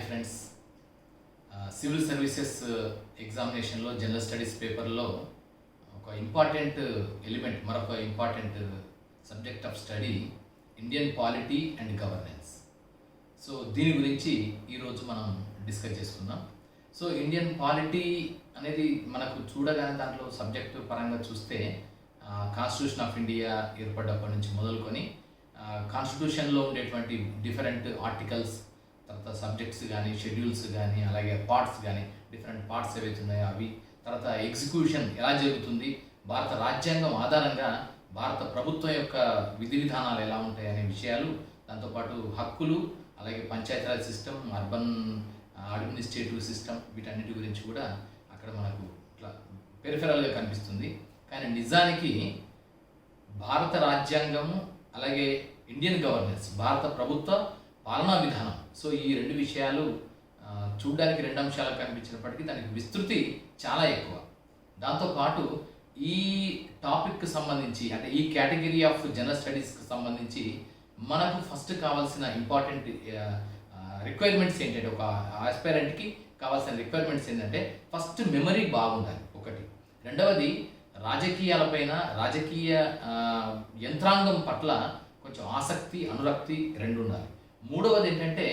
Hi friends, civil services ఎగ్జామినేషన్లో general studies పేపర్లో ఒక ఇంపార్టెంట్ ఎలిమెంట్, మరొక important subject of study Indian polity and governance. So దీని గురించి ఈరోజు మనం డిస్కస్ చేసుకుందాం. సో ఇండియన్ పాలిటీ అనేది మనకు చూడగానే దాంట్లో సబ్జెక్టు పరంగా చూస్తే కాన్స్టిట్యూషన్ ఆఫ్ ఇండియా ఏర్పడ్డప్పటి నుంచి మొదలుకొని కాన్స్టిట్యూషన్లో ఉండేటువంటి డిఫరెంట్ ఆర్టికల్స్, తర్వాత సబ్జెక్ట్స్ కానీ, షెడ్యూల్స్ కానీ, అలాగే పార్ట్స్ కానీ, డిఫరెంట్ పార్ట్స్ ఏవైతే ఉన్నాయో అవి, తర్వాత ఎగ్జిక్యూషన్ ఎలా జరుగుతుంది, భారత రాజ్యాంగం ఆధారంగా భారత ప్రభుత్వం యొక్క విధి విధానాలు ఎలా ఉంటాయి అనే విషయాలు, దాంతోపాటు హక్కులు, అలాగే Panchayati Raj system, urban administrative system, వీటన్నిటి గురించి కూడా అక్కడ మనకు ఇట్లా పెరిఫెరల్గా కనిపిస్తుంది. కానీ నిజానికి భారత రాజ్యాంగము అలాగే ఇండియన్ గవర్నెన్స్, భారత ప్రభుత్వ పాలనా విధానం, సో ఈ రెండు విషయాలు చూడడానికి రెండు అంశాలు కనిపించినప్పటికీ దానికి విస్తృతి చాలా ఎక్కువ. దాంతోపాటు ఈ టాపిక్కి సంబంధించి, అంటే ఈ కేటగిరీ ఆఫ్ జనరల్ స్టడీస్కి సంబంధించి మనకు ఫస్ట్ కావాల్సిన ఇంపార్టెంట్ రిక్వైర్మెంట్స్ ఏంటంటే, ఒక ఆస్పైరెంట్కి కావాల్సిన రిక్వైర్మెంట్స్ ఏంటంటే, ఫస్ట్ మెమరీ బాగుండాలి ఒకటి, రెండవది రాజకీయాలపైన, రాజకీయ యంత్రాంగం పట్ల కొంచెం ఆసక్తి, అనురక్తి రెండు ఉండాలి. మూడవది ఏంటంటే,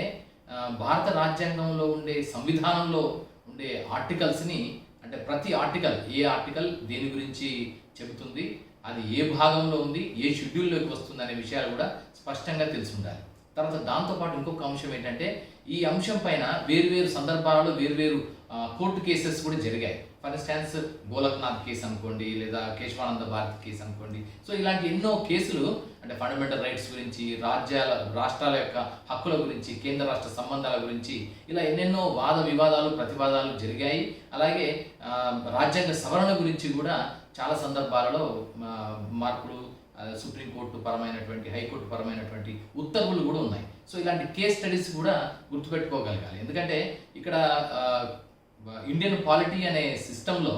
భారత రాజ్యాంగంలో ఉండే సంవిధానంలో ఉండే ఆర్టికల్స్ని, అంటే ప్రతి ఆర్టికల్, ఏ ఆర్టికల్ దేని గురించి చెబుతుంది, అది ఏ భాగంలో ఉంది, ఏ షెడ్యూల్లోకి వస్తుంది అనే విషయాలు కూడా స్పష్టంగా తెలిసి ఉండాలి. తర్వాత దాంతోపాటు ఇంకొక అంశం ఏంటంటే, ఈ అంశం పైన వేరువేరు సందర్భాలలో వేరువేరు కోర్టు కేసెస్ కూడా జరిగాయి. ఫర్ ఇన్స్టాన్స్ గోలక్నాథ్ కేసు అనుకోండి, లేదా కేశవానంద భారతి కేసు అనుకోండి. సో ఇలాంటి ఎన్నో కేసులు, అంటే ఫండమెంటల్ రైట్స్ గురించి, రాష్ట్రాల యొక్క హక్కుల గురించి, కేంద్ర రాష్ట్ర సంబంధాల గురించి, ఇలా ఎన్నెన్నో వాద వివాదాలు, ప్రతివాదాలు జరిగాయి. అలాగే రాజ్యాంగ సవరణ గురించి కూడా చాలా సందర్భాలలో మార్పులు, సుప్రీంకోర్టు పరమైనటువంటి, హైకోర్టు పరమైనటువంటి ఉత్తర్వులు కూడా ఉన్నాయి. సో ఇలాంటి కేస్ స్టడీస్ కూడా గుర్తుపెట్టుకోగలగాలి. ఎందుకంటే ఇక్కడ ఇండియన్ పాలిటీ అనే సిస్టంలో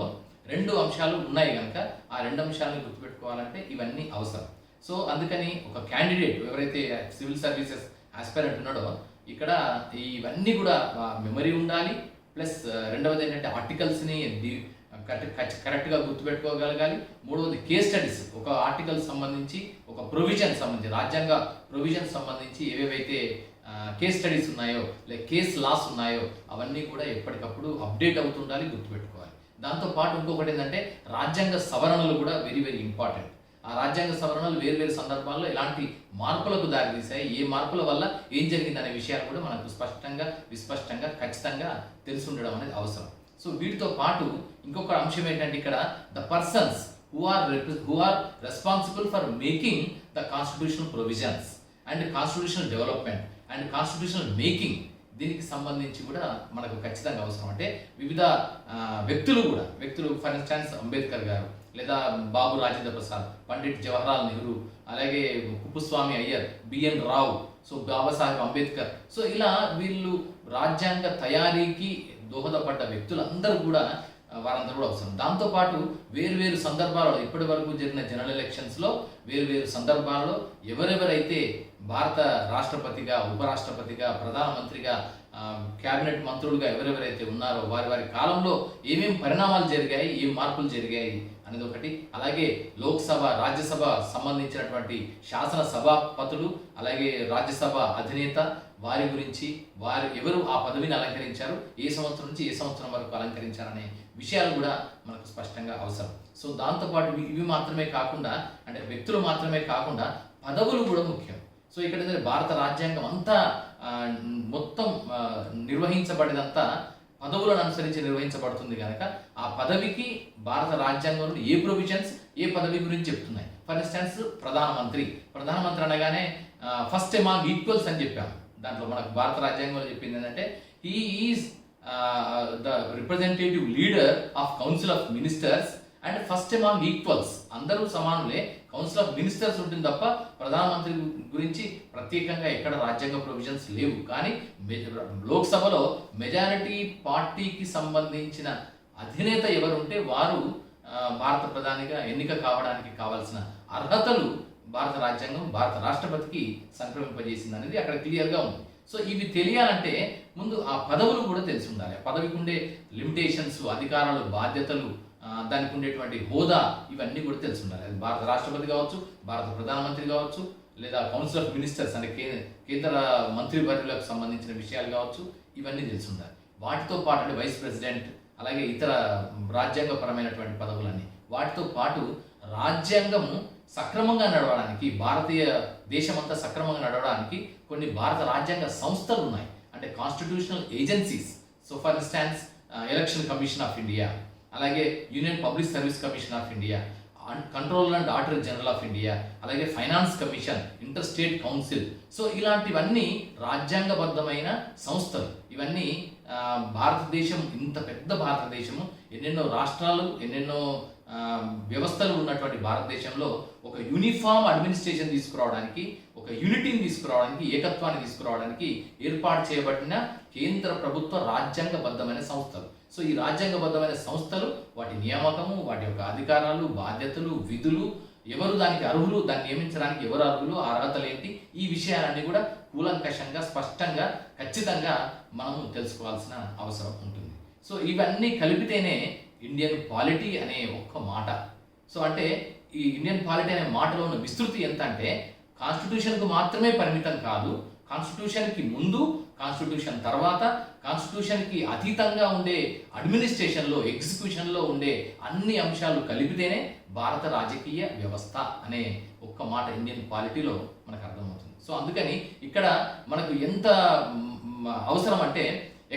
రెండు అంశాలు ఉన్నాయి కనుక ఆ రెండు అంశాలను గుర్తుపెట్టుకోవాలంటే ఇవన్నీ అవసరం. సో అందుకని ఒక క్యాండిడేట్ ఎవరైతే సివిల్ సర్వీసెస్ ఆస్పైరెంట్ ఉన్నాడో, ఇక్కడ ఇవన్నీ కూడా మెమరీ ఉండాలి. ప్లస్ రెండవది ఏంటంటే ఆర్టికల్స్ని కరెక్ట్గా గుర్తుపెట్టుకోగలగాలి. మూడవది కేస్ స్టడీస్, ఒక ఆర్టికల్ సంబంధించి, ఒక ప్రొవిజన్ సంబంధించి, రాజ్యాంగ ప్రొవిజన్ సంబంధించి ఏవేవైతే కేస్ స్టడీస్ ఉన్నాయో, లేక కేస్ లాస్ ఉన్నాయో అవన్నీ కూడా ఎప్పటికప్పుడు అప్డేట్ అవుతుండాలి, గుర్తుపెట్టుకోవాలి. దాంతోపాటు ఇంకొకటి ఏంటంటే, రాజ్యాంగ సవరణలు కూడా వెరీ వెరీ ఇంపార్టెంట్. ఆ రాజ్యాంగ సవరణలు వేరు సందర్భాల్లో ఎలాంటి మార్పులకు దారితీశాయి, ఏ మార్పుల వల్ల ఏం జరిగింది అనే విషయాలు కూడా మనకు స్పష్టంగా, విస్పష్టంగా, ఖచ్చితంగా తెలిసి ఉండడం అనేది అవసరం. సో వీటితో పాటు ఇంకొక అంశం ఏంటంటే, ఇక్కడ the persons who are responsible for making the constitutional provisions and constitutional development and constitutional making, దీనికి సంబంధించి కూడా మనకు ఖచ్చితంగా అవసరం. అంటే వివిధ వ్యక్తులు ఫర్ ఇన్స్టాన్స్ అంబేద్కర్ గారు, లేదా బాబు రాజేంద్ర ప్రసాద్, పండిట్ జవహర్లాల్ నెహ్రూ, అలాగే కుప్పుస్వామి అయ్యర్, బిఎన్ రావు, సో బాబాసాహెబ్ అంబేద్కర్, సో ఇలా వీళ్ళు రాజ్యాంగ తయారీకి దోహదపడ్డ వ్యక్తులందరూ కూడా, వారందరూ కూడా అవసరం. దాంతోపాటు వేరువేరు సందర్భాలలో, ఇప్పటి వరకు జరిగిన జనరల్ ఎలక్షన్స్లో వేరువేరు సందర్భాలలో ఎవరెవరైతే భారత రాష్ట్రపతిగా, ఉపరాష్ట్రపతిగా, ప్రధానమంత్రిగా, క్యాబినెట్ మంత్రులుగా ఎవరెవరైతే ఉన్నారో వారి కాలంలో ఏమేమి పరిణామాలు జరిగాయి, ఏం మార్పులు జరిగాయి అనేది ఒకటి. అలాగే లోక్సభ, రాజ్యసభ సంబంధించినటువంటి శాసన సభాపతులు, అలాగే రాజ్యసభ అధినేత, వారి గురించి, వారు ఎవరు ఆ పదవిని అలంకరించారు, ఏ సంవత్సరం నుంచి ఏ సంవత్సరం వరకు అలంకరించారనే విషయాలు కూడా మనకు స్పష్టంగా అవసరం. సో దాంతోపాటు ఇవి మాత్రమే కాకుండా, అంటే వ్యక్తులు మాత్రమే కాకుండా పదవులు కూడా ముఖ్యం. సో ఇక్కడ భారత రాజ్యాంగం అంతా మొత్తం నిర్వహించబడినంతా పదవులను అనుసరించి నిర్వహించబడుతుంది కనుక ఆ పదవికి భారత రాజ్యాంగంలో ఏ ప్రొవిజన్స్ ఏ పదవి గురించి చెప్తున్నాయి. ఫర్ ఇన్స్టాన్స్ ప్రధానమంత్రి అనగానే ఫస్ట్ అమాంగ్ ఈక్వల్స్ అని చెప్పాము. దాంట్లో మనకు భారత రాజ్యాంగంలో చెప్పింది ఏంటంటే, he is the representative leader of council of ministers and first among equals, అందరూ సమానులే, కౌన్సిల్ ఆఫ్ మినిస్టర్స్ ఉంటుంది తప్ప ప్రధానమంత్రి గురించి ప్రత్యేకంగా ఎక్కడ రాజ్యాంగ ప్రొవిజన్స్ లేవు. కానీ లోక్సభలో మెజారిటీ పార్టీకి సంబంధించిన అధినేత ఎవరుంటే వారు భారత ప్రధానిగా ఎన్నిక కావడానికి కావాల్సిన అర్హతలు భారత రాజ్యాంగం భారత రాష్ట్రపతికి సంక్రమింపజేసింది అనేది అక్కడ క్లియర్గా ఉంది. సో ఇవి తెలియాలంటే ముందు ఆ పదవులు కూడా తెలిసి ఉండాలి. ఆ పదవికి ఉండే లిమిటేషన్స్, అధికారాలు, బాధ్యతలు, దానికి ఉండేటువంటి హోదా, ఇవన్నీ కూడా తెలిసి ఉండాలి. అది భారత రాష్ట్రపతి కావచ్చు, భారత ప్రధానమంత్రి కావచ్చు, లేదా కౌన్సిల్ ఆఫ్ మినిస్టర్స్ అంటే కేంద్ర మంత్రివర్యులకు సంబంధించిన విషయాలు కావచ్చు, ఇవన్నీ తెలిసి ఉండాలి. వాటితో పాటు అంటే వైస్ ప్రెసిడెంట్, అలాగే ఇతర రాజ్యాంగపరమైనటువంటి పదవులన్నీ, వాటితో పాటు రాజ్యాంగము సక్రమంగా నడవడానికి, భారతీయ దేశమంతా సక్రమంగా నడవడానికి కొన్ని భారత రాజ్యాంగ సంస్థలు ఉన్నాయి. అంటే constitutional agencies. So for instance election commission of India, అలాగే union public service commission of India, controller and auditor general of India, అలాగే finance commission, inter state council. So ఇలాంటివన్నీ రాజ్యాంగబద్ధమైన సంస్థలు. ఇవన్నీ భారతదేశం, ఇంత పెద్ద భారతదేశము, ఎన్నెన్నో రాష్ట్రాలు, ఎన్నెన్నో వ్యవస్థలు ఉన్నటువంటి భారతదేశంలో ఒక యూనిఫామ్ అడ్మినిస్ట్రేషన్ తీసుకురావడానికి, ఒక యూనిటీని తీసుకురావడానికి, ఏకత్వాన్ని తీసుకురావడానికి ఏర్పాటు చేయబడిన కేంద్ర ప్రభుత్వ రాజ్యాంగబద్ధమైన సంస్థలు. సో ఈ రాజ్యాంగబద్ధమైన సంస్థలు, వాటి నియామకము, వాటి యొక్క అధికారాలు, బాధ్యతలు, విధులు, ఎవరు దానికి అర్హులు, దాన్ని నియమించడానికి ఎవరు అర్హులు, అర్హతలు ఏంటి, ఈ విషయాలన్నీ కూడా కూలంకషంగా, స్పష్టంగా, ఖచ్చితంగా మనము తెలుసుకోవాల్సిన అవసరం ఉంటుంది. సో ఇవన్నీ కలిపితేనే ఇండియన్ పాలిటీ అనే ఒక్క మాట. సో అంటే ఈ ఇండియన్ పాలిటీ అనే మాటలో ఉన్న విస్తృతి ఎంత అంటే, కాన్స్టిట్యూషన్కు మాత్రమే పరిమితం కాదు, కాన్స్టిట్యూషన్కి ముందు, కాన్స్టిట్యూషన్ తర్వాత, కాన్స్టిట్యూషన్కి అతీతంగా ఉండే అడ్మినిస్ట్రేషన్లో, ఎగ్జిక్యూషన్లో ఉండే అన్ని అంశాలు కలిపితేనే భారత రాజకీయ వ్యవస్థ అనే ఒక్క మాట ఇండియన్ పాలిటీలో మనకు అర్థమవుతుంది. సో అందుకని ఇక్కడ మనకు ఎంత అవసరం అంటే,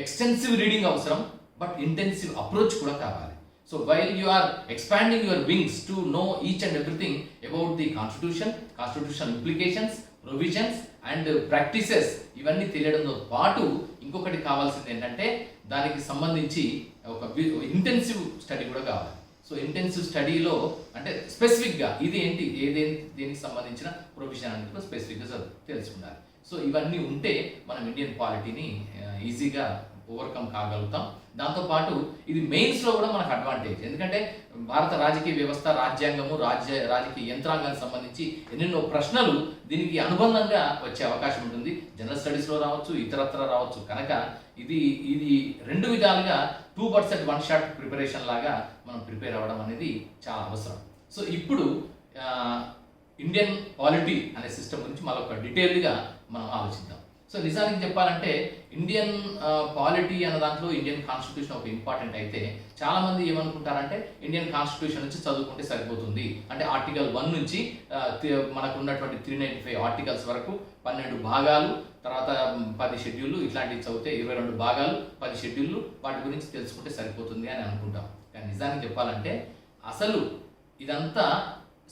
ఎక్స్టెన్సివ్ రీడింగ్ అవసరం, బట్ ఇంటెన్సివ్ అప్రోచ్ కూడా కావాలి. So while you are expanding your wings to know each and everything about the constitution, constitutional implications, provisions and practices, ఇవన్నీ తెలియడంతో పాటు ఇంకొకటి కావాల్సింది ఏంటంటే, దానికి సంబంధించి ఒక ఇంటెన్సివ్ స్టడీ కూడా కావాలి. సో ఇంటెన్సివ్ స్టడీలో అంటే స్పెసిఫిక్గా ఇది ఏంటి, దేనికి సంబంధించిన ప్రొవిజన్ అనేది కూడా స్పెసిఫిక్గా తెలుసుకుండాలి. సో ఇవన్నీ ఉంటే మనం ఇండియన్ పాలిటీని ఈజీగా ఓవర్కమ్ కాగలుగుతాం. దాంతోపాటు ఇది మెయిన్స్లో కూడా మనకు అడ్వాంటేజ్. ఎందుకంటే భారత రాజకీయ వ్యవస్థ, రాజ్యాంగము, రాజకీయ యంత్రాంగానికి సంబంధించి ఎన్నెన్నో ప్రశ్నలు దీనికి అనుబంధంగా వచ్చే అవకాశం ఉంటుంది. జనరల్ స్టడీస్లో రావచ్చు, ఇతరత్ర రావచ్చు. కనుక ఇది రెండు విధాలుగా 2 birds at 1 shot ప్రిపరేషన్ లాగా మనం ప్రిపేర్ అవ్వడం అనేది చాలా అవసరం. సో ఇప్పుడు ఇండియన్ పాలిటీ అనే సిస్టమ్ గురించి మరొక డీటెయిల్గా మనం ఆలోచిద్దాం. సో నిజానికి చెప్పాలంటే ఇండియన్ పాలిటీ అన్న దాంట్లో ఇండియన్ కాన్స్టిట్యూషన్ ఒక ఇంపార్టెంట్ అయితే, చాలామంది ఏమనుకుంటారంటే ఇండియన్ కాన్స్టిట్యూషన్ నుంచి చదువుకుంటే సరిపోతుంది. అంటే ఆర్టికల్ 1 నుంచి మనకు ఉన్నటువంటి 395 ఆర్టికల్స్ వరకు 12 భాగాలు, తర్వాత 10 షెడ్యూళ్ళు, ఇట్లాంటివి చదివితే 22 భాగాలు, 10 షెడ్యూళ్ళు, వాటి గురించి తెలుసుకుంటే సరిపోతుంది అని అనుకుంటాం. కానీ నిజానికి చెప్పాలంటే అసలు ఇదంతా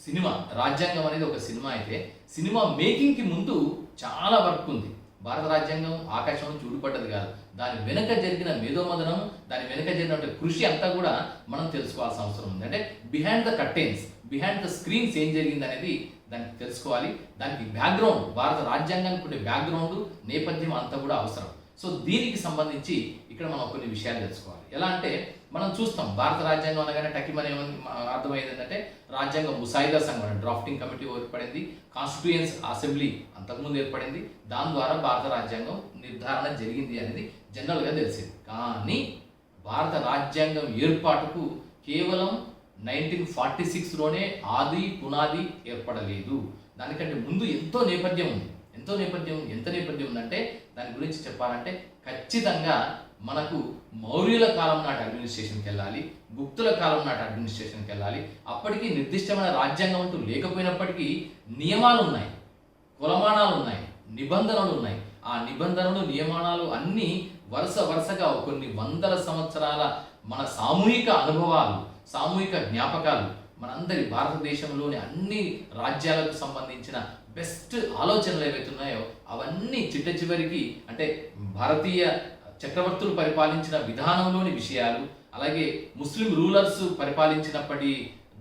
సినిమా. రాజ్యాంగం అనేది ఒక సినిమా అయితే, సినిమా మేకింగ్కి ముందు చాలా వర్క్ ఉంది. భారత రాజ్యాంగం ఆకాశంలో చూడుపడ్డది కాదు. దాని వెనుక జరిగిన మేధోమదనం, దాని వెనుక జరిగిన కృషి అంతా కూడా మనం తెలుసుకోవాల్సిన అవసరం ఉంది. అంటే behind the curtains, behind the screens ఏం జరిగింది అనేది దానికి తెలుసుకోవాలి. దానికి బ్యాక్గ్రౌండ్, భారత రాజ్యాంగానికి ఉండే బ్యాక్గ్రౌండ్, నేపథ్యం అంతా కూడా అవసరం. సో దీనికి సంబంధించి ఇక్కడ మనం కొన్ని విషయాలు తెలుసుకోవాలి. ఎలా అంటే మనం చూస్తాం, భారత రాజ్యాంగం అనగానే టకిమని అర్థమయ్యేది ఏంటంటే, రాజ్యాంగ ముసాయిదా సంఘం డ్రాఫ్టింగ్ కమిటీ ఏర్పడింది, కాన్స్టిట్యూయెన్స్ అసెంబ్లీ అంతకుముందు ఏర్పడింది, దాని ద్వారా భారత రాజ్యాంగం నిర్ధారణ జరిగింది అనేది జనరల్గా తెలిసింది. కానీ భారత రాజ్యాంగం ఏర్పాటుకు కేవలం 1946లోనే ఆది పునాది ఏర్పడలేదు. దానికంటే ముందు ఎంతో నేపథ్యం ఉంది. ఎంత నేపథ్యం ఉందంటే, దాని గురించి చెప్పాలంటే ఖచ్చితంగా మనకు మౌర్యుల కాలం నాటి అడ్మినిస్ట్రేషన్కి వెళ్ళాలి, గుప్తుల కాలం నాటి అడ్మినిస్ట్రేషన్కి వెళ్ళాలి. అప్పటికి నిర్దిష్టమైన రాజ్యాంగం అంటూ లేకపోయినప్పటికీ నియమాలు ఉన్నాయి, కొలమానాలు ఉన్నాయి, నిబంధనలు ఉన్నాయి. ఆ నిబంధనలు, నియమానాలు అన్నీ వరుసగా కొన్ని వందల సంవత్సరాల మన సామూహిక అనుభవాలు, సామూహిక జ్ఞాపకాలు, మనందరి భారతదేశంలోని అన్ని రాజ్యాలకు సంబంధించిన బెస్ట్ ఆలోచనలు ఏవైతే ఉన్నాయో అవన్నీ చివరికి అంటే భారతీయ చక్రవర్తులు పరిపాలించిన విధానంలోని విషయాలు, అలాగే ముస్లిం రూలర్స్ పరిపాలించినప్పటి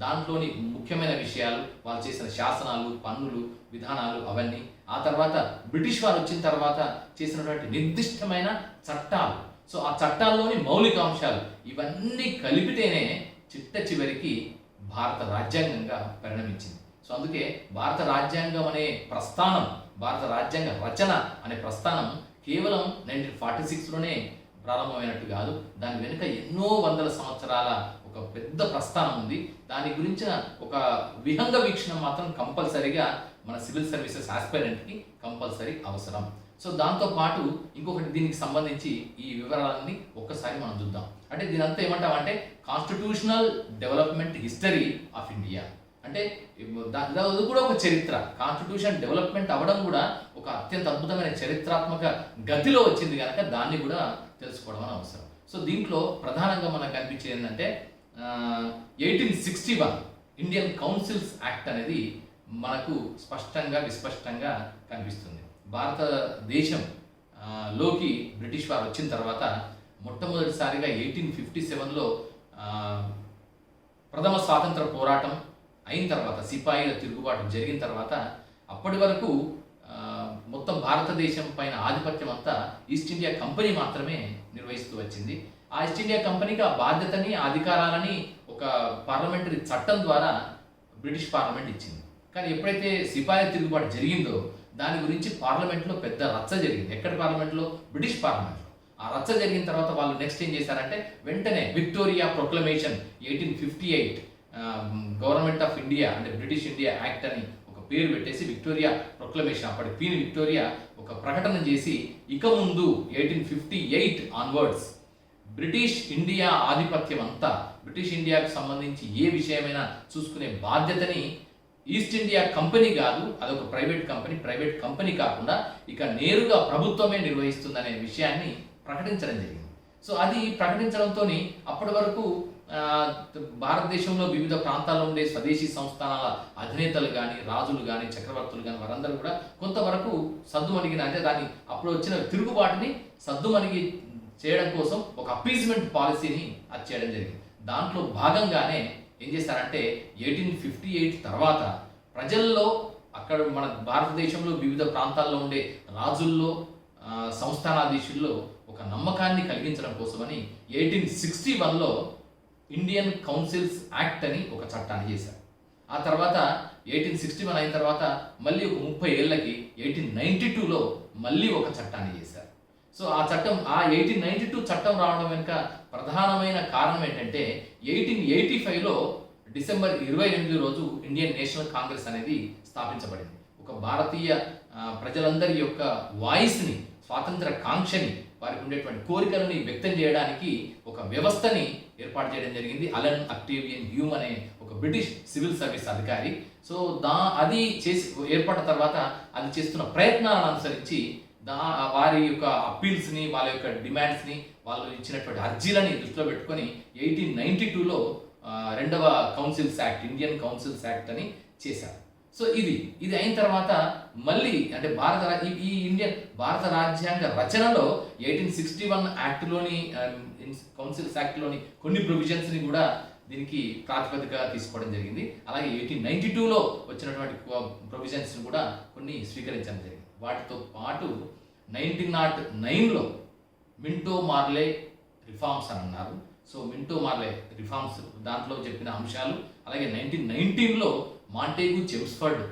దాంట్లోని ముఖ్యమైన విషయాలు, వాళ్ళు చేసిన శాసనాలు, పన్నులు, విధానాలు, అవన్నీ, ఆ తర్వాత బ్రిటిష్ వారు వచ్చిన తర్వాత చేసినటువంటి నిర్దిష్టమైన చట్టాలు, సో ఆ చట్టాల్లోని మౌలిక అంశాలు, ఇవన్నీ కలిపితేనే చివరికి భారత రాజ్యాంగంగా పరిణమించింది. సో అందుకే భారత రాజ్యాంగం అనే ప్రస్థానం, భారత రాజ్యాంగ రచన అనే ప్రస్థానం కేవలం 1946లోనే ప్రారంభమైనట్టు కాదు, దాని వెనుక ఎన్నో వందల సంవత్సరాల ఒక పెద్ద ప్రస్థానం ఉంది. దాని గురించిన ఒక విహంగ వీక్షణ మాత్రం కంపల్సరీగా మన సివిల్ సర్వీసెస్ ఆస్పైరెంట్కి కంపల్సరీ అవసరం. సో దాంతో పాటు ఇంకొకటి దీనికి సంబంధించి ఈ వివరాలన్నీ ఒక్కసారి మనం చూద్దాం. అంటే దీనంతా ఏమంటామంటే constitutional development history of India. అంటే అది కూడా ఒక చరిత్ర. కాన్స్టిట్యూషన్ డెవలప్మెంట్ అవ్వడం కూడా ఒక అత్యంత అద్భుతమైన చరిత్రాత్మక గతిలో వచ్చింది కనుక దాన్ని కూడా తెలుసుకోవడం అని అవసరం. సో దీంట్లో ప్రధానంగా మనకు కనిపించేది ఏంటంటే 1861 ఇండియన్ కౌన్సిల్స్ యాక్ట్ అనేది మనకు స్పష్టంగా విస్పష్టంగా కనిపిస్తుంది. భారతదేశం లోకి బ్రిటిష్ వారు వచ్చిన తర్వాత మొట్టమొదటిసారిగా 1857లో ప్రథమ స్వాతంత్ర పోరాటం అయిన తర్వాత, సిపాయిల తిరుగుబాటు జరిగిన తర్వాత అప్పటి వరకు మొత్తం భారతదేశం పైన ఆధిపత్యం అంతా ఈస్ట్ ఇండియా కంపెనీ మాత్రమే నిర్వహిస్తూ వచ్చింది. ఆ ఈస్ట్ ఇండియా కంపెనీకి ఆ బాధ్యతని, అధికారాలని ఒక పార్లమెంటరీ చట్టం ద్వారా బ్రిటిష్ పార్లమెంట్ ఇచ్చింది. కానీ ఎప్పుడైతే సిపాయిల తిరుగుబాటు జరిగిందో దాని గురించి పార్లమెంట్లో పెద్ద రచ్చ జరిగింది. ఎక్కడ పార్లమెంట్లో? బ్రిటిష్ పార్లమెంట్లో. ఆ రచ్చ జరిగిన తర్వాత వాళ్ళు నెక్స్ట్ ఏం చేశారంటే వెంటనే Victoria proclamation 1858 government of India అంటే బ్రిటిష్ ఇండియా యాక్ట్ అని ఒక పేరు పెట్టేసి విక్టోరియా ప్రొక్లమేషన్, అప్పటి క్వీన్ విక్టోరియా ఒక ప్రకటన చేసి ఇక ముందు 1858 ఆన్వర్డ్స్ బ్రిటిష్ ఇండియా ఆధిపత్యం అంతా, బ్రిటిష్ ఇండియాకు సంబంధించి ఏ విషయమైనా చూసుకునే బాధ్యతని ఈస్ట్ ఇండియా కంపెనీ కాదు, అదొక ప్రైవేట్ కంపెనీ కాకుండా ఇక నేరుగా ప్రభుత్వమే నిర్వహిస్తుందనే విషయాన్ని ప్రకటించడం జరిగింది. సో అది ప్రకటించడంతో అప్పటి వరకు భారతదేశంలో వివిధ ప్రాంతాల్లో ఉండే స్వదేశీ సంస్థానాల అధినేతలు కానీ, రాజులు కానీ, చక్రవర్తులు కానీ వారందరూ కూడా కొంతవరకు సద్దుమణిగిన, అంటే దాన్ని అప్పుడు వచ్చిన తిరుగుబాటుని సద్దుమణిగి చేయడం కోసం ఒక అపీజ్మెంట్ పాలసీని అది చేయడం జరిగింది. దాంట్లో భాగంగానే ఏం చేస్తారంటే 1858 తర్వాత ప్రజల్లో, అక్కడ మన భారతదేశంలో వివిధ ప్రాంతాల్లో ఉండే రాజుల్లో, సంస్థానాధీశుల్లో ఒక నమ్మకాన్ని కలిగించడం కోసమని 1861లో ఇండియన్ కౌన్సిల్స్ యాక్ట్ అని ఒక చట్టాన్ని చేశారు. ఆ తర్వాత 1861 అయిన తర్వాత మళ్ళీ ఒక 30 ఏళ్ళకి 1892లో మళ్ళీ ఒక చట్టాన్ని చేశారు. సో ఆ 1892 చట్టం రావడం వెనుక ప్రధానమైన కారణం ఏంటంటే 1885లో డిసెంబర్ 28 రోజు ఇండియన్ నేషనల్ కాంగ్రెస్ అనేది స్థాపించబడింది. ఒక భారతీయ ప్రజలందరి యొక్క వాయిస్ని, స్వాతంత్ర కాంక్షని, వారికి ఉండేటువంటి కోరికలని వ్యక్తం చేయడానికి ఒక వ్యవస్థని ఏర్పాటు చేయడం జరిగింది. అలన్ అక్టేవియన్ హ్యూమ్ అనే ఒక బ్రిటిష్ సివిల్ సర్వీస్ అధికారి. సో అది చేసి ఏర్పడిన తర్వాత అది చేస్తున్న ప్రయత్నాలను అనుసరించి వారి యొక్క అప్పీల్స్ని, వాళ్ళ యొక్క డిమాండ్స్ని, వాళ్ళు ఇచ్చినటువంటి అర్జీలని దృష్టిలో పెట్టుకొని 1892లో రెండవ councils act, Indian councils act అని చేశారు. సో ఇది అయిన తర్వాత మళ్ళీ అంటే భారత రాజ్యాంగ రచనలో 1861 యాక్ట్లోని, కౌన్సిల్స్ యాక్ట్లోని కొన్ని ప్రొవిజన్స్ని కూడా దీనికి ప్రాతిపదికగా తీసుకోవడం జరిగింది. అలాగే 1892లో వచ్చినటువంటి ప్రొవిజన్స్ని కూడా కొన్ని స్వీకరించడం జరిగింది. వాటితో పాటు 1909లో మింటో మార్లే రిఫార్మ్స్ అని అన్నారు. సో మింటో మార్లే రిఫార్మ్స్ దాంట్లో చెప్పిన అంశాలు, అలాగే 1919లో మాంటేగు చెమ్స్ఫర్డ్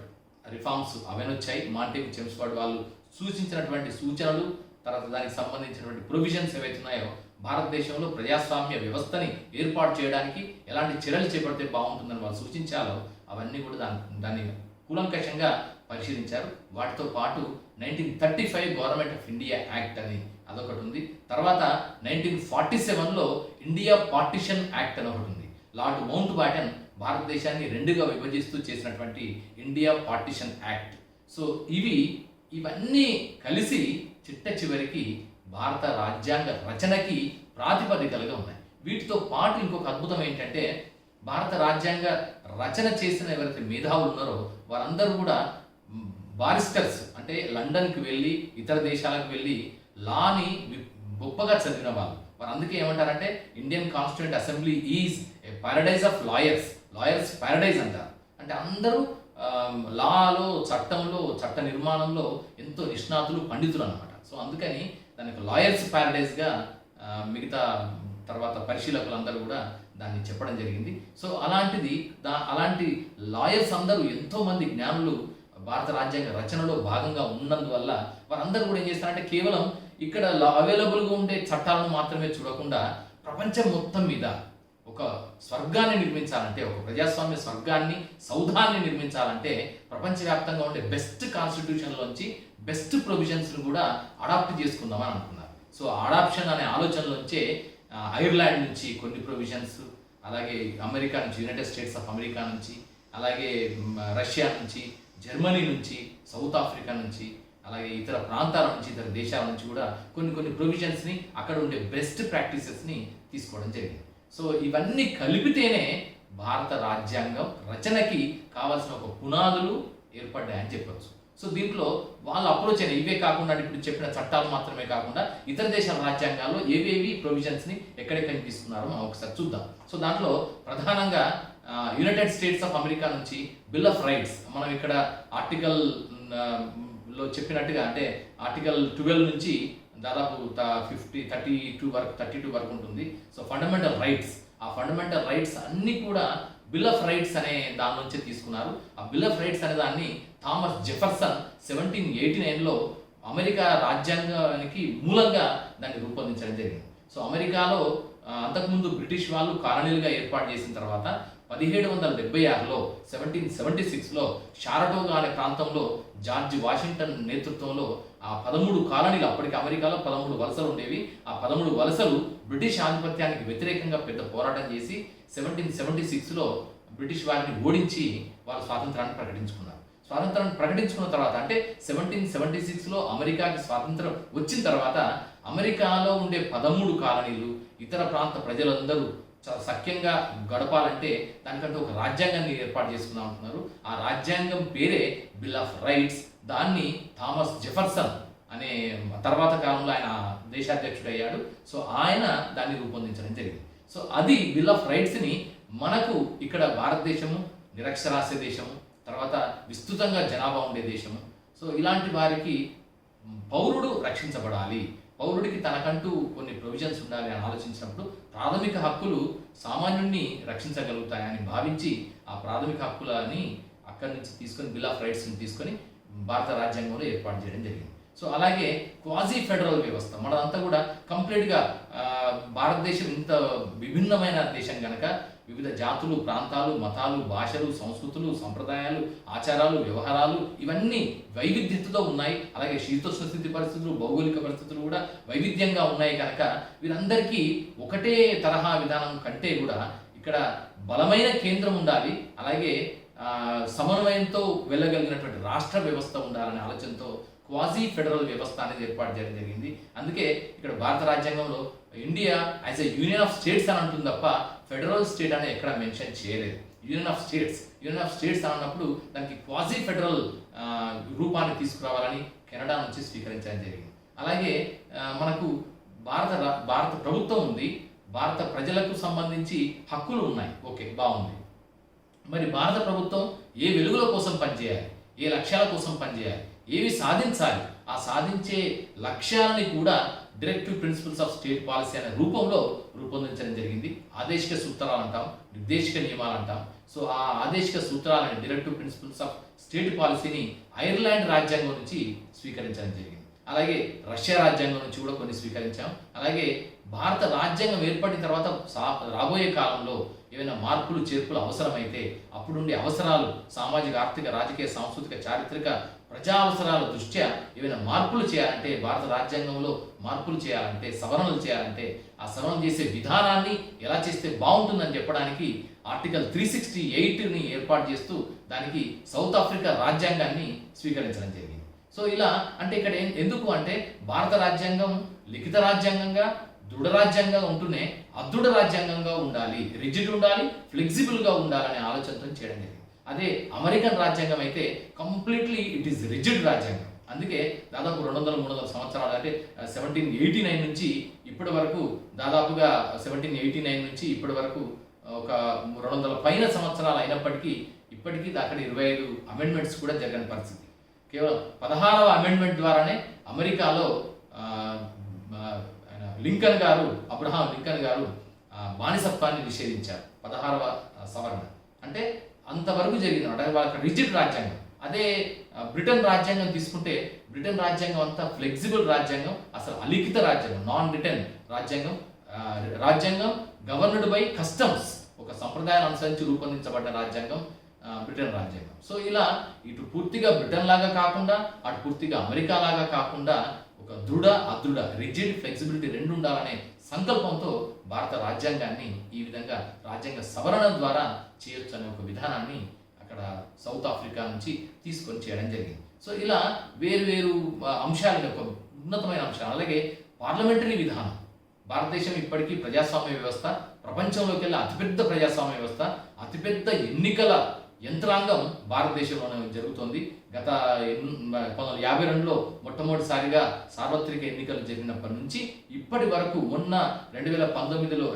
రిఫార్మ్స్ అవన్నీ వచ్చాయి. మాంటేగు చెమ్స్ఫర్డ్ వాళ్ళు సూచించినటువంటి సూచనలు, తర్వాత దానికి సంబంధించినటువంటి ప్రొవిజన్స్ ఏవైతే ఉన్నాయో, భారతదేశంలో ప్రజాస్వామ్య వ్యవస్థని ఏర్పాటు చేయడానికి ఎలాంటి చర్యలు చేపడితే బాగుంటుందని వాళ్ళు సూచించాలో అవన్నీ కూడా దాన్ని కూలంకషంగా పరిశీలించారు. వాటితో పాటు 1935 గవర్నమెంట్ ఆఫ్ ఇండియా యాక్ట్ అని అదొకటి ఉంది. తర్వాత 1947లో ఇండియా పార్టిషన్ యాక్ట్ అని ఒకటి ఉంది. లార్డ్ మౌంట్ బాటన్ భారతదేశాన్ని రెండుగా విభజిస్తూ చేసినటువంటి ఇండియా పార్టిషన్ యాక్ట్. సో ఇవన్నీ కలిసి చిట్ట చివరికి భారత రాజ్యాంగ రచనకి ప్రాతిపదికలుగా ఉన్నాయి. వీటితో పాటు ఇంకొక అద్భుతం ఏంటంటే, భారత రాజ్యాంగ రచన చేసిన ఎవరైతే మేధావులు ఉన్నారో వారందరూ కూడా బారిస్టర్స్, అంటే లండన్కి వెళ్ళి ఇతర దేశాలకు వెళ్ళి లాని గొప్పగా చదివిన వాళ్ళు. వారు అందుకే ఏమంటారంటే Indian constituent assembly is a paradise of lawyers paradise అంటారు. అంటే అందరూ లాలో, చట్టంలో, చట్ట నిర్మాణంలో ఎంతో నిష్ణాతులు, పండితులు అనమాట. సో అందుకని దానికి లాయర్స్ ప్యారడైజ్గా మిగతా తర్వాత పరిశీలకులందరూ కూడా దాన్ని చెప్పడం జరిగింది. సో అలాంటి లాయర్స్ అందరూ, ఎంతోమంది జ్ఞానులు భారత రాజ్యాంగ రచనలో భాగంగా ఉన్నందువల్ల వారందరూ కూడా ఏం చేస్తారంటే కేవలం ఇక్కడ అవైలబుల్గా ఉండే చట్టాలను మాత్రమే చూడకుండా ప్రపంచం మొత్తం మీద ఒక స్వర్గాన్ని నిర్మించాలంటే, ఒక ప్రజాస్వామ్య స్వర్గాన్ని, సౌధాన్ని నిర్మించాలంటే ప్రపంచవ్యాప్తంగా ఉండే బెస్ట్ కాన్స్టిట్యూషన్లోంచి బెస్ట్ ప్రొవిజన్స్ను కూడా అడాప్ట్ చేసుకుందామని అనుకున్నారు. సో అడాప్షన్ అనే ఆలోచనలోంచే ఐర్లాండ్ నుంచి కొన్ని ప్రొవిజన్స్, అలాగే అమెరికా నుంచి, యునైటెడ్ స్టేట్స్ ఆఫ్ అమెరికా నుంచి, అలాగే రష్యా నుంచి, జర్మనీ నుంచి, సౌత్ ఆఫ్రికా నుంచి, అలాగే ఇతర ప్రాంతాల నుంచి, ఇతర దేశాల నుంచి కూడా కొన్ని ప్రొవిజన్స్ని, అక్కడ ఉండే బెస్ట్ ప్రాక్టీసెస్ని తీసుకోవడం జరిగింది. సో ఇవన్నీ కలిపితేనే భారత రాజ్యాంగం రచనకి కావాల్సిన ఒక పునాదులు ఏర్పడ్డాయని చెప్పవచ్చు. సో దీంట్లో వాళ్ళ అప్రోచ్ అయినా ఇవే కాకుండా, ఇప్పుడు చెప్పిన చట్టాలు మాత్రమే కాకుండా ఇతర దేశాల రాజ్యాంగాల్లో ఏవేవి ప్రొవిజన్స్ని ఎక్కడెక్కడ తీసుకున్నారో మనం ఒకసారి చూద్దాం. సో దాంట్లో ప్రధానంగా యునైటెడ్ స్టేట్స్ ఆఫ్ అమెరికా నుంచి బిల్ ఆఫ్ రైట్స్, మనం ఇక్కడ ఆర్టికల్ లో చెప్పినట్టుగా అంటే ఆర్టికల్ 12 నుంచి దాదాపు 32 వరకు ఉంటుంది. సో ఫండమెంటల్ రైట్స్, ఆ ఫండమెంటల్ రైట్స్ అన్నీ కూడా బిల్ ఆఫ్ రైట్స్ అనే దాని నుంచే తీసుకున్నారు. ఆ బిల్ ఆఫ్ రైట్స్ అనే దాన్ని థామస్ జెఫర్సన్ 1789లో అమెరికా రాజ్యాంగానికి మూలంగా దాన్ని రూపొందించడం జరిగింది. సో అమెరికాలో అంతకుముందు బ్రిటిష్ వాళ్ళు కాలనీలుగా ఏర్పాటు చేసిన తర్వాత 1776లో 1776లో షారటోగా అనే ప్రాంతంలో జార్జ్ వాషింగ్టన్ నేతృత్వంలో ఆ 13 కాలనీలు, అప్పటికి అమెరికాలో 13 వలసలు ఉండేవి, ఆ 13 వలసలు బ్రిటిష్ ఆధిపత్యానికి వ్యతిరేకంగా పెద్ద పోరాటం చేసి 1776లో బ్రిటిష్ వారిని ఓడించి వాళ్ళు స్వాతంత్రాన్ని ప్రకటించుకున్నారు. స్వాతంత్రాన్ని ప్రకటించుకున్న తర్వాత అంటే 1776లో అమెరికాకి స్వాతంత్రం వచ్చిన తర్వాత అమెరికాలో ఉండే 13 కాలనీలు, ఇతర ప్రాంత ప్రజలందరూ చాలా సఖ్యంగా గడపాలంటే దానికంటే ఒక రాజ్యాంగాన్ని ఏర్పాటు చేసుకుందాం అంటున్నారు. ఆ రాజ్యాంగం పేరే బిల్ ఆఫ్ రైట్స్. దాన్ని థామస్ జెఫర్సన్ అనే తర్వాత కాలంలో ఆయన దేశాధ్యక్షుడు అయ్యాడు. సో ఆయన దాన్ని రూపొందించడం జరిగింది. సో అది బిల్ ఆఫ్ రైట్స్ని మనకు ఇక్కడ భారతదేశము నిరక్షరాస్య దేశము, తర్వాత విస్తృతంగా జనాభా ఉండే దేశము. సో ఇలాంటి వారికి పౌరుడు రక్షించబడాలి, పౌరుడికి తనకంటూ కొన్ని ప్రొవిజన్స్ ఉండాలి అని ఆలోచించినప్పుడు ప్రాథమిక హక్కులు సామాన్యుడిని రక్షించగలుగుతాయని భావించి ఆ ప్రాథమిక హక్కులని అక్కడి నుంచి తీసుకొని బిల్ ఆఫ్ రైట్స్ని తీసుకొని భారత రాజ్యాంగంలో ఏర్పాటు చేయడం జరిగింది. సో అలాగే క్వాజీ ఫెడరల్ వ్యవస్థ, మనదంతా కూడా కంప్లీట్గా భారతదేశం ఇంత విభిన్నమైన దేశం కనుక వివిధ జాతులు, ప్రాంతాలు, మతాలు, భాషలు, సంస్కృతులు, సంప్రదాయాలు, ఆచారాలు, వ్యవహారాలు ఇవన్నీ వైవిధ్యతతో ఉన్నాయి. అలాగే శీతోష్ణ స్థితి పరిస్థితులు, భౌగోళిక పరిస్థితులు కూడా వైవిధ్యంగా ఉన్నాయి కనుక వీరందరికీ ఒకటే తరహా విధానం కంటే కూడా ఇక్కడ బలమైన కేంద్రం ఉండాలి, అలాగే సమన్వయంతో వెళ్ళగలిగినటువంటి రాష్ట్ర వ్యవస్థ ఉండాలనే ఆలోచనతో క్వాజీ ఫెడరల్ వ్యవస్థ అనేది ఏర్పాటు చేయడం జరిగింది. అందుకే ఇక్కడ భారత రాజ్యాంగంలో India as a union of states అని అంటుంది తప్ప ఫెడరల్ స్టేట్ అని ఎక్కడ మెన్షన్ చేయలేదు. యూనియన్ ఆఫ్ స్టేట్స్ అన్నప్పుడు దానికి క్వాజీ ఫెడరల్ రూపాన్ని తీసుకురావాలని కెనడా నుంచి స్వీకరించడం జరిగింది. అలాగే మనకు భారత ప్రభుత్వం ఉంది, భారత ప్రజలకు సంబంధించి హక్కులు ఉన్నాయి, ఓకే బాగుంది. మరి భారత ప్రభుత్వం ఏ వెలుగుల కోసం పనిచేయాలి, ఏ లక్ష్యాల కోసం పనిచేయాలి, ఏవి సాధించాలి, ఆ సాధించే లక్ష్యాలని కూడా directive principles of state policy అనే రూపంలో రూపొందించడం జరిగింది. ఆదేశిక సూత్రాలు అంటాం, నిర్దేశిక నియమాలు అంటాం. సో ఆ ఆదేశిక సూత్రాలని డైరెక్టివ్ ప్రిన్సిపల్స్ ఆఫ్ స్టేట్ పాలసీని ఐర్లాండ్ రాజ్యాంగం నుంచి స్వీకరించడం జరిగింది. అలాగే రష్యా రాజ్యాంగం నుంచి కూడా కొన్ని స్వీకరించాం. అలాగే భారత రాజ్యాంగం ఏర్పడిన తర్వాత రాబోయే కాలంలో ఏమైనా మార్పులు చేర్పులు అవసరమైతే అప్పుడుండే అవసరాలు, సామాజిక, ఆర్థిక, రాజకీయ, సాంస్కృతిక, చారిత్రక, ప్రజా అవసరాల దృష్ట్యా ఏమైనా మార్పులు చేయాలంటే, భారత రాజ్యాంగంలో మార్పులు చేయాలంటే, సవరణలు చేయాలంటే ఆ సవరణ చేసే విధానాన్ని ఎలా చేస్తే బాగుంటుందని చెప్పడానికి ఆర్టికల్ 368ని ఏర్పాటు చేస్తూ దానికి సౌత్ ఆఫ్రికా రాజ్యాంగాన్ని స్వీకరించడం జరిగింది. సో ఇలా అంటే ఇక్కడ ఎందుకు అంటే భారత రాజ్యాంగం లిఖిత రాజ్యాంగంగా దృఢ రాజ్యాంగంగా ఉంటూనే అదృఢ రాజ్యాంగంగా ఉండాలి, రిజిడ్ ఉండాలి, ఫ్లెక్సిబుల్గా ఉండాలనే ఆలోచనతో చేయడం జరిగింది. అదే అమెరికన్ రాజ్యాంగం అయితే కంప్లీట్లీ ఇట్ ఈస్ రిజిడ్ రాజ్యాంగం. అందుకే దాదాపు 200-300 సంవత్సరాలు అంటే 1789 నుంచి ఇప్పటి వరకు దాదాపుగా 1789 నుంచి ఇప్పటి వరకు ఒక 200 పైన సంవత్సరాలు అయినప్పటికీ ఇప్పటికీ అక్కడ 25 అమెండ్మెంట్స్ కూడా జరగని పరిస్థితి. కేవలం 16వ అమెండ్మెంట్ ద్వారానే అమెరికాలో అబ్రహాం లింకన్ గారు బానిసత్వాన్ని నిషేధించారు. 16వ సవరణ అంటే అంతవరకు జరిగింది అంటే వాళ్ళకి రిజిడ్ రాజ్యాంగం. అదే బ్రిటన్ రాజ్యాంగం తీసుకుంటే బ్రిటన్ రాజ్యాంగం అంతా ఫ్లెక్సిబుల్ రాజ్యాంగం, అసలు అలిఖిత రాజ్యాంగం, నాన్ రిటర్న్ రాజ్యాంగం. రాజ్యాంగం గవర్నర్డ్ బై కస్టమ్స్, ఒక సంప్రదాయాన్ని అనుసరించి రూపొందించబడ్డ రాజ్యాంగం బ్రిటన్ రాజ్యాంగం. సో ఇలా ఇటు పూర్తిగా బ్రిటన్ లాగా కాకుండా అటు పూర్తిగా అమెరికా లాగా కాకుండా ఒక దృఢ అదృఢ రిజిడ్ ఫ్లెక్సిబిలిటీ రెండు ఉండాలనే సంకల్పంతో భారత రాజ్యాంగాన్ని ఈ విధంగా రాజ్యాంగ సవరణ ద్వారా చేయొచ్చు అనే ఒక విధానాన్ని అక్కడ సౌత్ ఆఫ్రికా నుంచి తీసుకొని చేయడం జరిగింది. సో ఇలా వేరు అంశాలు, ఒక ఉన్నతమైన అంశాలు. అలాగే పార్లమెంటరీ విధానం. భారతదేశం ఇప్పటికీ ప్రజాస్వామ్య వ్యవస్థ, ప్రపంచంలోకి వెళ్ళి అతిపెద్ద ప్రజాస్వామ్య వ్యవస్థ, అతిపెద్ద ఎన్నికల యంత్రాంగం భారతదేశంలోనే జరుగుతోంది. గత 1952లో మొట్టమొదటిసారిగా సార్వత్రిక ఎన్నికలు జరిగినప్పటి నుంచి ఇప్పటి వరకు, మొన్న 2019లో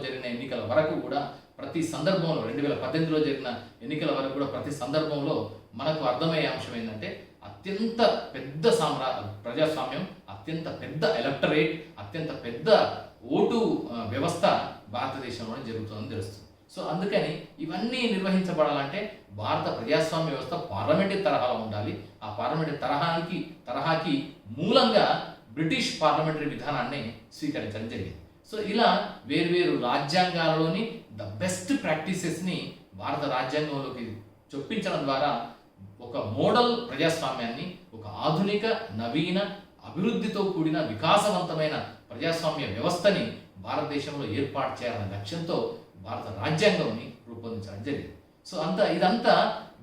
జరిగిన ఎన్నికల వరకు కూడా ప్రతి సందర్భంలో, 2018లో జరిగిన ఎన్నికల వరకు కూడా ప్రతి సందర్భంలో మనకు అర్థమయ్యే అంశం ఏంటంటే అత్యంత పెద్ద ప్రజాస్వామ్యం, అత్యంత పెద్ద ఎలక్టరేట్, అత్యంత పెద్ద ఓటు వ్యవస్థ భారతదేశంలోనే జరుగుతుందని తెలుస్తుంది. సో అందుకని ఇవన్నీ నిర్వహించబడాలంటే భారత ప్రజాస్వామ్య వ్యవస్థ పార్లమెంటరీ తరహాలో ఉండాలి. ఆ పార్లమెంటరీ తరహాకి మూలంగా బ్రిటిష్ పార్లమెంటరీ విధానాన్ని స్వీకరించడం జరిగింది. సో ఇలా వేర్వేరు రాజ్యాంగాలలోని ద బెస్ట్ ప్రాక్టీసెస్ని భారత రాజ్యాంగంలోకి చొప్పించడం ద్వారా ఒక మోడల్ ప్రజాస్వామ్యాన్ని, ఒక ఆధునిక నవీన అభివృద్ధితో కూడిన వికాసవంతమైన ప్రజాస్వామ్య వ్యవస్థని భారతదేశంలో ఏర్పాటు చేయాలనే లక్ష్యంతో భారత రాజ్యాంగంని రూపొందించడం జరిగింది. సో ఇదంతా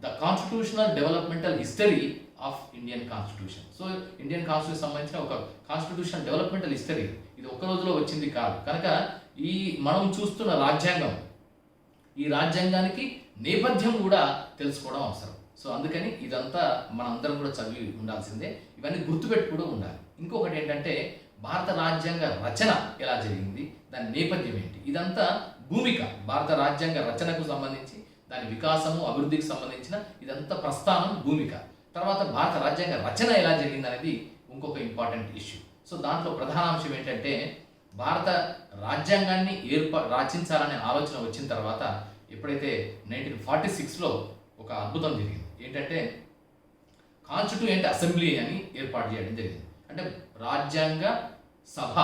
the constitutional developmental history of Indian constitution. So Indian constitution సంబంధించిన ఒక కాన్స్టిట్యూషన్ డెవలప్మెంటల్ హిస్టరీ. ఇది ఒక్క రోజులో వచ్చింది కాదు. కనుక మనం చూస్తున్న రాజ్యాంగం, ఈ రాజ్యాంగానికి నేపథ్యం కూడా తెలుసుకోవడం అవసరం. సో అందుకని ఇదంతా మనందరం కూడా చదివి ఉండాల్సిందే. ఇవన్నీ గుర్తుపెట్టుకుంటూ ఉండాలి. ఇంకొకటి ఏంటంటే భారత రాజ్యాంగ రచన ఎలా జరిగింది, దాని నేపథ్యం ఏంటి, ఇదంతా భూమిక. భారత రాజ్యాంగ రచనకు సంబంధించి, దాని వికాసము అభివృద్ధికి సంబంధించిన ఇదంతా ప్రస్థానం, భూమిక. తర్వాత భారత రాజ్యాంగ రచన ఎలా జరిగింది అనేది ఇంకొక ఇంపార్టెంట్ ఇష్యూ. సో దాంట్లో ప్రధానాంశం ఏంటంటే భారత రాజ్యాంగాన్ని రచించాలనే ఆలోచన వచ్చిన తర్వాత ఎప్పుడైతే 1946లో ఒక అద్భుతం జరిగింది. ఏంటంటే కాన్స్టిట్యూయెంట్ అసెంబ్లీ అని ఏర్పాటు చేయడం జరిగింది. అంటే రాజ్యాంగ సభ.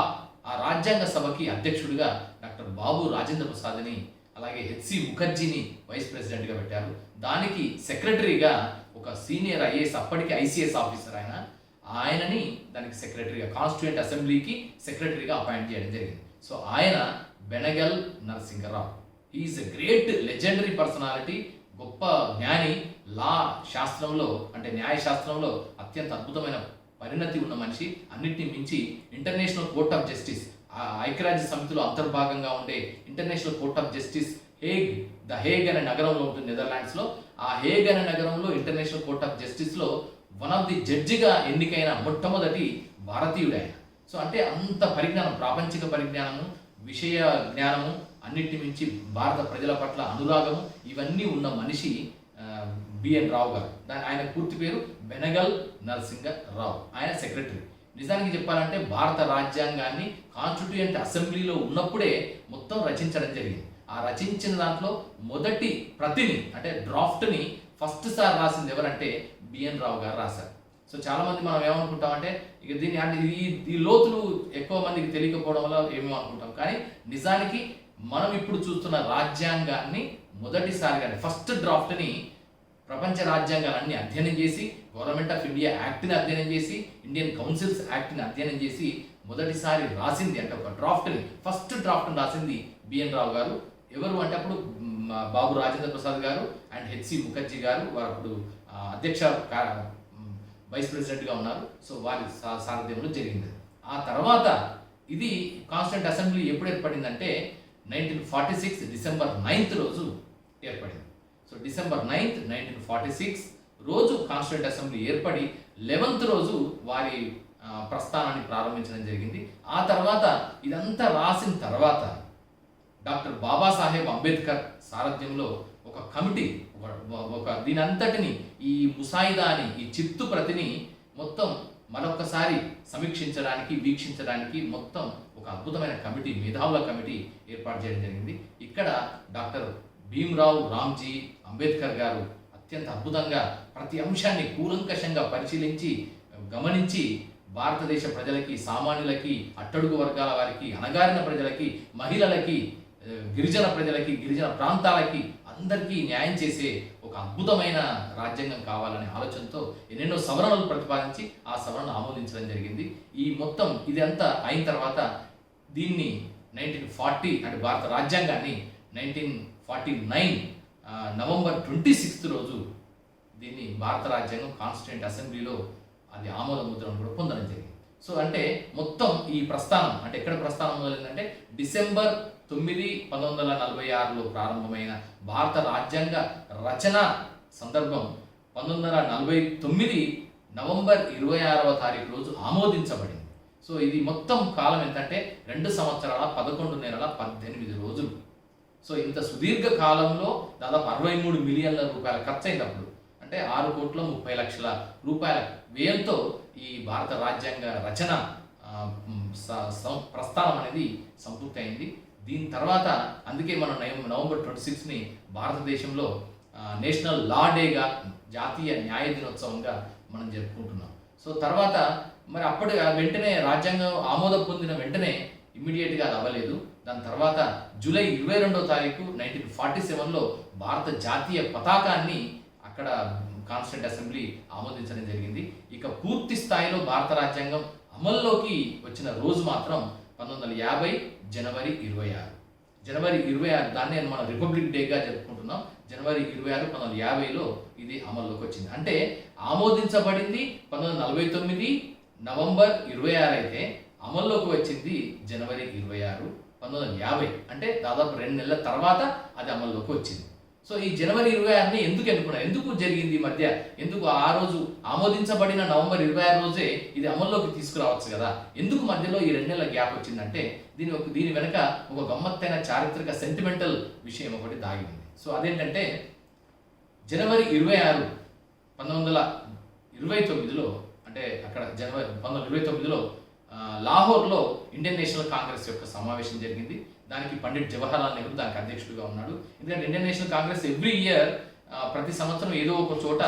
ఆ రాజ్యాంగ సభకి అధ్యక్షుడిగా డాక్టర్ బాబు రాజేంద్ర ప్రసాద్ని, అలాగే హెచ్సి ముఖర్జీని వైస్ ప్రెసిడెంట్గా పెట్టారు. దానికి సెక్రటరీగా ఒక సీనియర్ ఐఏఎస్, అప్పటికి ఐసీఎస్ ఆఫీసర్ ఆయనని దానికి సెక్రటరీగా, కాన్స్టిట్యూయెంట్ అసెంబ్లీకి సెక్రటరీగా అపాయింట్ చేయడం జరిగింది. సో ఆయన Benegal Narasingarao. Is a great legendary personality, గొప్ప జ్ఞాని. లా శాస్త్రంలో, అంటే న్యాయశాస్త్రంలో అత్యంత అద్భుతమైన పరిణతి ఉన్న మనిషి. అన్నిటిని మించి ఇంటర్నేషనల్ కోర్ట్ ఆఫ్ జస్టిస్, ఐక్యరాజ్య సమితిలో అంతర్భాగంగా ఉండే international court of justice the Hague అనే నగరంలో ఉంటుంది నెదర్లాండ్స్లో. ఆ హేగ్ అనే నగరంలో ఇంటర్నేషనల్ కోర్ట్ ఆఫ్ జస్టిస్లో వన్ ఆఫ్ ది జడ్జిగా ఎన్నికైన మొట్టమొదటి భారతీయుడు ఆయన. సో అంటే అంత పరిజ్ఞానం, ప్రాపంచిక పరిజ్ఞానము, విషయ జ్ఞానము, అన్నిటిని మించి భారత ప్రజల పట్ల అనురాగము, ఇవన్నీ ఉన్న మనిషి బిఎన్ రావు గారు. ఆయన పూర్తి పేరు బెనగల్ నరసింగరావు. ఆయన సెక్రటరీ. నిజానికి చెప్పాలంటే భారత రాజ్యాంగాన్ని కాన్స్టిట్యూయెంట్ అసెంబ్లీలో ఉన్నప్పుడే మొత్తం రచించడం జరిగింది. ఆ రచించిన దాంట్లో మొదటి ప్రతిని, అంటే డ్రాఫ్ట్ని ఫస్ట్ సార్ రాసింది ఎవరంటే బిఎన్ రావు గారు రాశారు. సో చాలా మంది మనం ఏమనుకుంటామంటే ఇక దీన్ని, అంటే ఈ లోతులు ఎక్కువ మందికి తెలియకపోవడం వల్ల ఏమో అనుకుంటాం. కానీ నిజానికి మనం ఇప్పుడు చూస్తున్న రాజ్యాంగాన్ని మొదటిసారిగా, ఫస్ట్ డ్రాఫ్ట్ని ప్రపంచ రాజ్యాంగాలన్నీ అధ్యయనం చేసి, గవర్నమెంట్ ఆఫ్ ఇండియా యాక్ట్ని అధ్యయనం చేసి, ఇండియన్ కౌన్సిల్స్ యాక్ట్ని అధ్యయనం చేసి మొదటిసారి రాసింది, అంటే ఒక డ్రాఫ్ట్ని, ఫస్ట్ డ్రాఫ్ట్ని రాసింది బిఎన్ రావు గారు. ఎవరు అంటే అప్పుడు బాబు రాజేంద్ర ప్రసాద్ గారు అండ్ హెచ్సి ముఖర్జీ గారు, వారు అప్పుడు అధ్యక్ష వైస్ ప్రెసిడెంట్గా ఉన్నారు. సో వారి సారథ్యంలో జరిగింది. ఆ తర్వాత ఇది కాన్స్టిట్యూయెంట్ అసెంబ్లీ ఎప్పుడు ఏర్పడిందంటే 1946 డిసెంబర్ 9th రోజు ఏర్పడింది. సో డిసెంబర్ 9th 1946 రోజు కాన్స్టిట్యూయెంట్ అసెంబ్లీ ఏర్పడి 11th రోజు వారి ప్రస్థానాన్ని ప్రారంభించడం జరిగింది. ఆ తర్వాత ఇదంతా రాసిన తర్వాత డాక్టర్ బాబాసాహెబ్ అంబేద్కర్ సారథ్యంలో ఒక కమిటీ, ఒక దీనంతటిని, ఈ ముసాయిదాని, ఈ చిత్తు ప్రతిని మొత్తం మరొకసారి సమీక్షించడానికి, వీక్షించడానికి మొత్తం ఒక అద్భుతమైన కమిటీ, మేధావుల కమిటీ ఏర్పాటు చేయడం జరిగింది. ఇక్కడ డాక్టర్ భీమ్రావ్ రామ్జీ అంబేద్కర్ గారు అత్యంత అద్భుతంగా ప్రతి అంశాన్ని కూలంకషంగా పరిశీలించి గమనించి భారతదేశ ప్రజలకి, సామాన్యులకి, అట్టడుగు వర్గాల వారికి, అణగారిన ప్రజలకి, మహిళలకి, గిరిజన ప్రజలకి, గిరిజన ప్రాంతాలకి అందరికీ న్యాయం చేసే ఒక అద్భుతమైన రాజ్యాంగం కావాలనే ఆలోచనతో ఎన్నెన్నో సవరణలు ప్రతిపాదించి ఆ సవరణను ఆమోదించడం జరిగింది. ఈ మొత్తం ఇదంతా అయిన తర్వాత దీన్ని 1940 అంటే భారత రాజ్యాంగాన్ని 1949 నవంబర్ 26 రోజు దీన్ని భారత రాజ్యాంగం కాన్స్టిట్యూంట్ అసెంబ్లీలో అది ఆమోద ముద్రను కూడా పొందడం జరిగింది. సో అంటే మొత్తం ఈ ప్రస్థానం అంటే ఎక్కడ ప్రస్థానం మొదలైందంటే డిసెంబర్ 9, 1946లో ప్రారంభమైన భారత రాజ్యాంగ రచన సందర్భం 1949 నవంబర్ 26వ తారీఖు రోజు ఆమోదించబడింది. సో ఇది మొత్తం కాలం ఎంతంటే 2 సంవత్సరాల 11 నెలల 18 రోజులు. సో ఇంత సుదీర్ఘ కాలంలో దాదాపు 63 మిలియన్ల రూపాయల ఖర్చు అయింది. అప్పుడు అంటే 6,30,00,000 రూపాయల వ్యయంతో ఈ భారత రాజ్యాంగ రచన ప్రస్థానం అనేది సంపూర్తి అయింది. దీని తర్వాత అందుకే మనం నవంబర్ 26ని భారతదేశంలో నేషనల్ లా డేగా, జాతీయ న్యాయ దినోత్సవంగా మనం జరుపుకుంటున్నాం. సో తర్వాత మరి అప్పటి వెంటనే రాజ్యాంగం ఆమోదం పొందిన వెంటనే ఇమ్మీడియట్గా అది అవ్వలేదు. దాని తర్వాత జూలై 22వ తారీఖు 1947లో భారత జాతీయ పతాకాన్ని అక్కడ కాన్స్టిట్యూంట్ అసెంబ్లీ ఆమోదించడం జరిగింది. ఇక పూర్తి స్థాయిలో భారత రాజ్యాంగం అమల్లోకి వచ్చిన రోజు మాత్రం 1950 జనవరి 26. జనవరి 26 దాన్ని మనం రిపబ్లిక్ డేగా జరుపుకుంటున్నాం. జనవరి 26, 1950లో ఇది అమల్లోకి వచ్చింది. అంటే ఆమోదించబడింది 1949 నవంబర్ 26 అయితే అమల్లోకి వచ్చింది జనవరి 26, 1950. అంటే దాదాపు 2 నెలల తర్వాత అది అమల్లోకి వచ్చింది. సో ఈ జనవరి 26ని ఎందుకు ఎన్నుకున్నారు, ఎందుకు జరిగింది ఈ మధ్య, ఎందుకు ఆ రోజు ఆమోదించబడిన నవంబర్ 26 రోజే ఇది అమల్లోకి తీసుకురావచ్చు కదా, ఎందుకు మధ్యలో ఈ 2 నెలల గ్యాప్ వచ్చిందంటే దీని వెనక ఒక గమ్మత్తైన చారిత్రక సెంటిమెంటల్ విషయం ఒకటి దాగింది. సో అదేంటంటే జనవరి 26, 1929లో అంటే అక్కడ జనవరి 1929లో లాహోర్లో ఇండియన్ నేషనల్ కాంగ్రెస్ యొక్క సమావేశం జరిగింది. దానికి పండిట్ జవహర్లాల్ నెహ్రూ దానికి అధ్యక్షుడిగా ఉన్నాడు. ఎందుకంటే Indian national Congress every year ప్రతి సంవత్సరం ఏదో ఒక చోట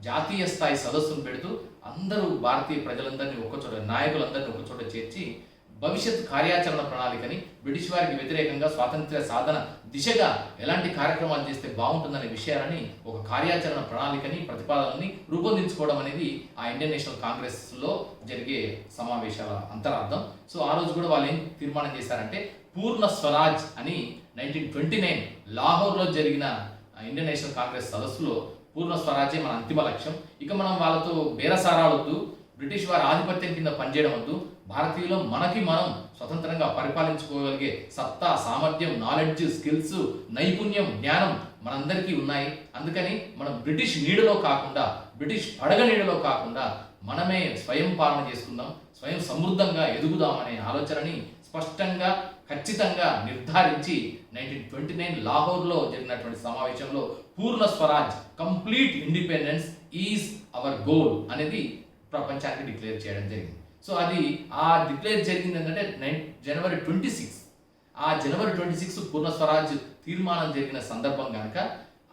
జాతీయ స్థాయి సదస్సును పెడుతూ అందరూ భారతీయ ప్రజలందరినీ ఒకచోట, నాయకులందరినీ ఒకచోట చేర్చి భవిష్యత్ కార్యాచరణ ప్రణాళికని, బ్రిటిష్ వారికి వ్యతిరేకంగా స్వాతంత్ర్య సాధన దిశగా ఎలాంటి కార్యక్రమాలు చేస్తే బాగుంటుందనే విషయాలని ఒక కార్యాచరణ ప్రణాళికని, ప్రతిపాదనని రూపొందించుకోవడం అనేది ఆ ఇండియన్ నేషనల్ కాంగ్రెస్లో జరిగే సమావేశాల అంతరార్థం. సో ఆ రోజు కూడా వాళ్ళు ఏం తీర్మానం చేశారంటే పూర్ణ స్వరాజ్ అని 1929 లాహోర్లో జరిగిన ఇండియన్ నేషనల్ కాంగ్రెస్ సదస్సులో పూర్ణ స్వరాజ్యే మన అంతిమ లక్ష్యం, ఇక మనం వాళ్ళతో బేరసారాలొద్దు, బ్రిటిష్ వారి ఆధిపత్యం కింద పనిచేయడం వద్దు, భారతీయులు మనకి మనం స్వతంత్రంగా పరిపాలించుకోగలిగే సత్తా, సామర్థ్యం, నాలెడ్జ్, స్కిల్స్, నైపుణ్యం, జ్ఞానం మనందరికీ ఉన్నాయి. అందుకని మనం బ్రిటిష్ నీడలో కాకుండా, బ్రిటిష్ పడగ నీడలో కాకుండా మనమే స్వయం పాలన చేసుకుందాం, స్వయం సమృద్ధంగా ఎదుగుదామనే ఆలోచనని స్పష్టంగా, ఖచ్చితంగా నిర్ధారించి 1929 లాహోర్లో జరిగినటువంటి సమావేశంలో Purna Swaraj, complete independence is our goal అనేది ప్రపంచానికి డిక్లేర్ చేయడం జరిగింది. సో అది ఆ డిక్లేర్ జరిగింది ఏంటంటే జనవరి 26. ఆ జనవరి 26 పూర్ణ స్వరాజ్ తీర్మానం జరిగిన సందర్భం కనుక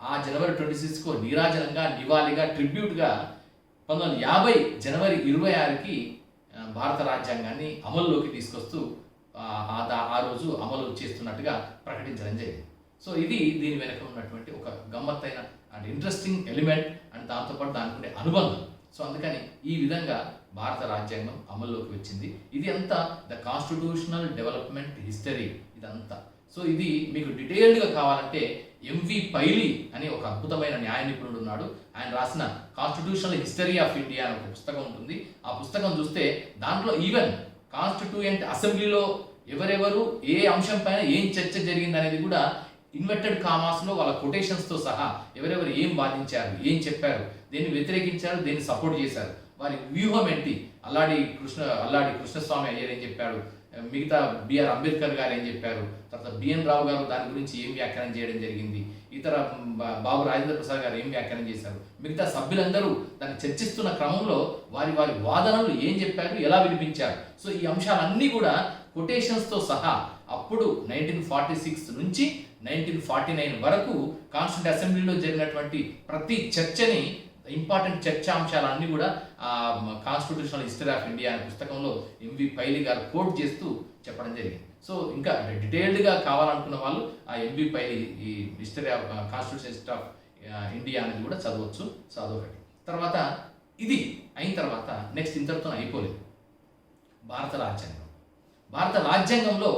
ఆ జనవరి 26కు నీరాజనంగా, నివాళిగా, ట్రిబ్యూట్గా 1950 జనవరి 26కి భారత రాజ్యాంగాన్ని అమల్లోకి తీసుకొస్తూ ఆ రోజు అమలు చేస్తున్నట్టుగా ప్రకటించడం జరిగింది. సో ఇది దీని వెనక ఉన్నటువంటి ఒక గమ్మత్తైన అండ్ ఇంట్రెస్టింగ్ ఎలిమెంట్ అండ్ దాంతోపాటు దానికి ఉండే అనుబంధం. సో అందుకని ఈ విధంగా భారత రాజ్యాంగం అమల్లోకి వచ్చింది. ఇది అంతా ద కాన్స్టిట్యూషనల్ డెవలప్మెంట్ హిస్టరీ ఇదంతా. సో ఇది మీకు డీటెయిల్డ్గా కావాలంటే ఎంవి పైలీ అని ఒక అద్భుతమైన న్యాయ నిపుణుడు ఉన్నాడు. ఆయన రాసిన కాన్స్టిట్యూషనల్ హిస్టరీ ఆఫ్ ఇండియా అని ఒక పుస్తకం ఉంటుంది. ఆ పుస్తకం చూస్తే దాంట్లో ఈవెన్ కాన్స్టిట్యూయెంట్ అసెంబ్లీలో ఎవరెవరు ఏ అంశం పైన ఏం చర్చ జరిగింది అనేది కూడా ఇన్వర్టెడ్ కామాస్లో వాళ్ళ కొటేషన్స్తో సహా ఎవరెవరు ఏం బాధించారు, ఏం చెప్పారు, దేన్ని వ్యతిరేకించారు, దేన్ని సపోర్ట్ చేశారు, వారి వ్యూహం ఏంటి, అల్లాడి కృష్ణస్వామి అయ్యర్ ఏం చెప్పాడు, మిగతా బిఆర్ అంబేద్కర్ గారు ఏం చెప్పారు, తర్వాత బిఎన్ రావు గారు దాని గురించి ఏం వ్యాఖ్యానం చేయడం జరిగింది, ఇతర బాబు రాజేంద్ర ప్రసాద్ గారు ఏం వ్యాఖ్యానం చేశారు, మిగతా సభ్యులందరూ దాన్ని చర్చిస్తున్న క్రమంలో వారి వాదనలు ఏం చెప్పారు, ఎలా వినిపించారు. సో ఈ అంశాలన్నీ కూడా కొటేషన్స్తో సహా అప్పుడు 1946 నుంచి 1949 వరకు కాన్స్టిట్యూంట్ అసెంబ్లీలో జరిగినటువంటి ప్రతి చర్చని, ఇంపార్టెంట్ చర్చాంశాలన్నీ కూడా కాన్స్టిట్యూషనల్ హిస్టరీ ఆఫ్ ఇండియా అనే పుస్తకంలో ఎంవి పైలి గారు కోట్ చేస్తూ చెప్పడం జరిగింది. సో ఇంకా డీటెయిల్డ్గా కావాలనుకున్న వాళ్ళు ఆ ఎంవి పైలి ఈ history of constitution history of India అనేది కూడా చదవచ్చు. సో అదొకటి. తర్వాత ఇది అయిన తర్వాత నెక్స్ట్ ఇంతటితో అయిపోలేదు. భారత రాజ్యాంగం. భారత రాజ్యాంగంలో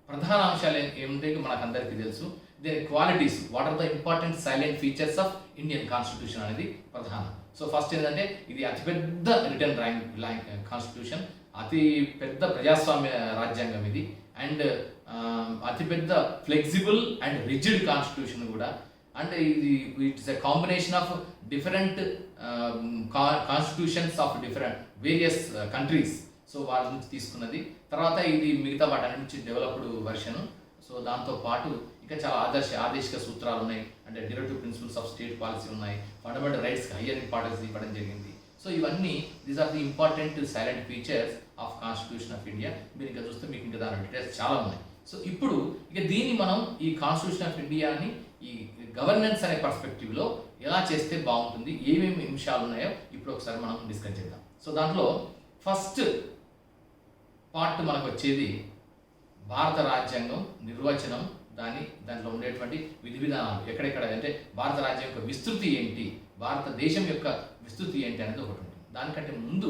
ప్రధాన అంశాలు ఏముంటాయి మనకు అందరికీ తెలుసు. దీని qualities, what are the important silent features of Indian constitution అనేది ప్రధానం. సో ఫస్ట్ ఏంటంటే ఇది అతిపెద్ద రిటర్న్ ర్యాంక్ కాన్స్టిట్యూషన్, అతి పెద్ద ప్రజాస్వామ్య రాజ్యాంగం ఇది, అండ్ అతిపెద్ద ఫ్లెక్సిబుల్ అండ్ రిజిడ్ కాన్స్టిట్యూషన్ కూడా. అంటే ఇది it's a combination of different constitutions of different various countries. So వాళ్ళ నుంచి తీసుకున్నది. తర్వాత ఇది మిగతా వాటి నుంచి డెవలప్డ్ వర్షన్. సో దాంతో పాటు ఇంకా చాలా ఆదేశిక సూత్రాలు ఉన్నాయి, అంటే directive principles of state policy ఉన్నాయి, ఫండమెంటల్ రైట్స్కి హయ్యర్ ఇంపార్టెన్స్ ఇవ్వడం జరిగింది. సో ఇవన్నీ these are the important silent features of constitution of India. మీరు ఇంకా చూస్తే మీకు ఇంకా దాని డీటెయిల్స్ చాలా ఉన్నాయి. సో ఇప్పుడు ఇక దీన్ని మనం ఈ కాన్స్టిట్యూషన్ ఆఫ్ ఇండియాని ఈ గవర్నెన్స్ అనే పర్స్పెక్టివ్లో ఎలా చేస్తే బాగుంటుంది, ఏమేమి అంశాలు ఉన్నాయో ఇప్పుడు ఒకసారి మనం డిస్కస్ చేద్దాం. సో దాంట్లో ఫస్ట్ పార్ట్ మనకు వచ్చేది భారత రాజ్యాంగం నిర్వచనం, దాంట్లో ఉండేటువంటి విధి విధానాలు ఎక్కడెక్కడ, అంటే భారత రాజ్యం యొక్క విస్తృతి ఏంటి, భారతదేశం యొక్క విస్తృతి ఏంటి అనేది ఒకటి ఉంటుంది. దానికంటే ముందు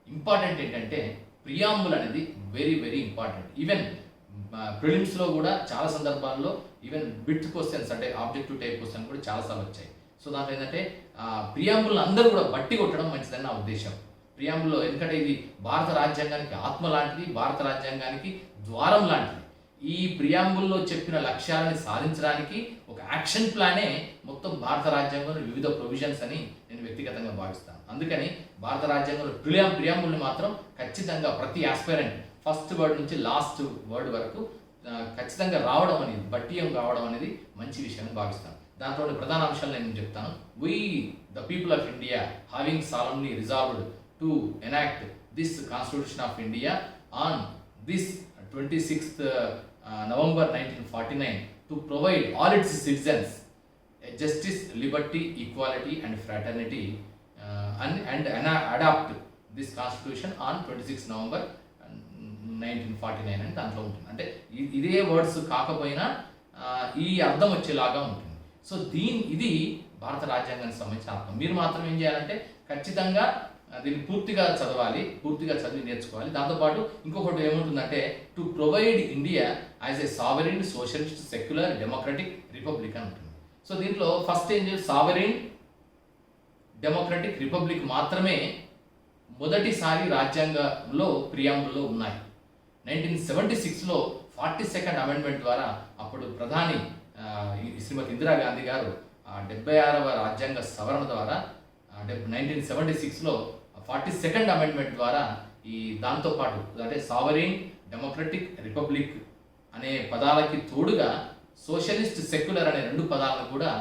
ఇంపార్టెంట్ ఏంటంటే ప్రియాంబుల్ అనేది వెరీ వెరీ ఇంపార్టెంట్. ఈవెన్ ప్రిలిమ్స్లో కూడా చాలా సందర్భాల్లో ఈవెన్ బిట్ క్వశ్చన్స్, అంటే ఆబ్జెక్టివ్ టైప్ క్వశ్చన్ కూడా చాలాసార్లు వచ్చాయి. సో దాంట్లో ఏంటంటే ప్రియాంబుల్ అందరూ కూడా బట్టి కొట్టడం మంచిదని నా ఉద్దేశం. ప్రియాంబుల్లో ఎందుకంటే ఇది భారత రాజ్యాంగానికి ఆత్మ లాంటిది, భారత రాజ్యాంగానికి ద్వారం లాంటిది. ఈ ప్రియాంబుల్లో చెప్పిన లక్ష్యాలని సాధించడానికి ఒక యాక్షన్ ప్లానే మొత్తం భారత రాజ్యాంగంలో వివిధ ప్రొవిజన్స్ అని నేను వ్యక్తిగతంగా భావిస్తాను. అందుకని భారత రాజ్యాంగంలో ప్రియాంబుల్ని మాత్రం ఖచ్చితంగా ప్రతి ఆస్పైరెంట్ ఫస్ట్ వర్డ్ నుంచి లాస్ట్ వర్డ్ వరకు ఖచ్చితంగా రావడం అనేది, బట్టియం రావడం అనేది మంచి విషయం భావిస్తాను. దాంట్లో ప్రధాన అంశాలు నేను చెప్తాను. We the people of India having solemnly resolved to enact this constitution of India on this 26th November 1949 to provide all its citizens justice, liberty, equality and fraternity and adopt this constitution on 26th November 1949 అని దాంట్లో ఉంటుంది. అంటే ఇదే words కాకపోయినా ఈ అర్థం వచ్చేలాగా ఉంటుంది. సో ఇది భారత రాజ్యాంగానికి సంబంధించిన అర్థం. మీరు మాత్రం ఏం చేయాలంటే ఖచ్చితంగా దీన్ని పూర్తిగా చదవాలి, పూర్తిగా చదివి నేర్చుకోవాలి. దాంతోపాటు ఇంకొకటి ఏముంటుందంటే to provide India as a sovereign, socialist, secular, democratic republic అని ఉంటుంది. సో దీంట్లో ఫస్ట్ ఏం చేయాలి, సావరిన్, డెమోక్రటిక్ రిపబ్లిక్ మాత్రమే మొదటిసారి రాజ్యాంగంలో ప్రియాంబుల్లో ఉన్నాయి. 1976లో 42nd అమెండ్మెంట్ ద్వారా అప్పుడు ప్రధాని శ్రీమతి ఇందిరాగాంధీ గారు 76వ రాజ్యాంగ సవరణ ద్వారా 1976లో 42nd అమెండ్మెంట్ ద్వారా ఈ దాంతోపాటు అంటే సావరిన్, డెమోక్రటిక్, రిపబ్లిక్ అనే పదాలకి తోడుగా సోషలిస్ట్, సెక్యులర్ అనే 2 పదాలను కూడా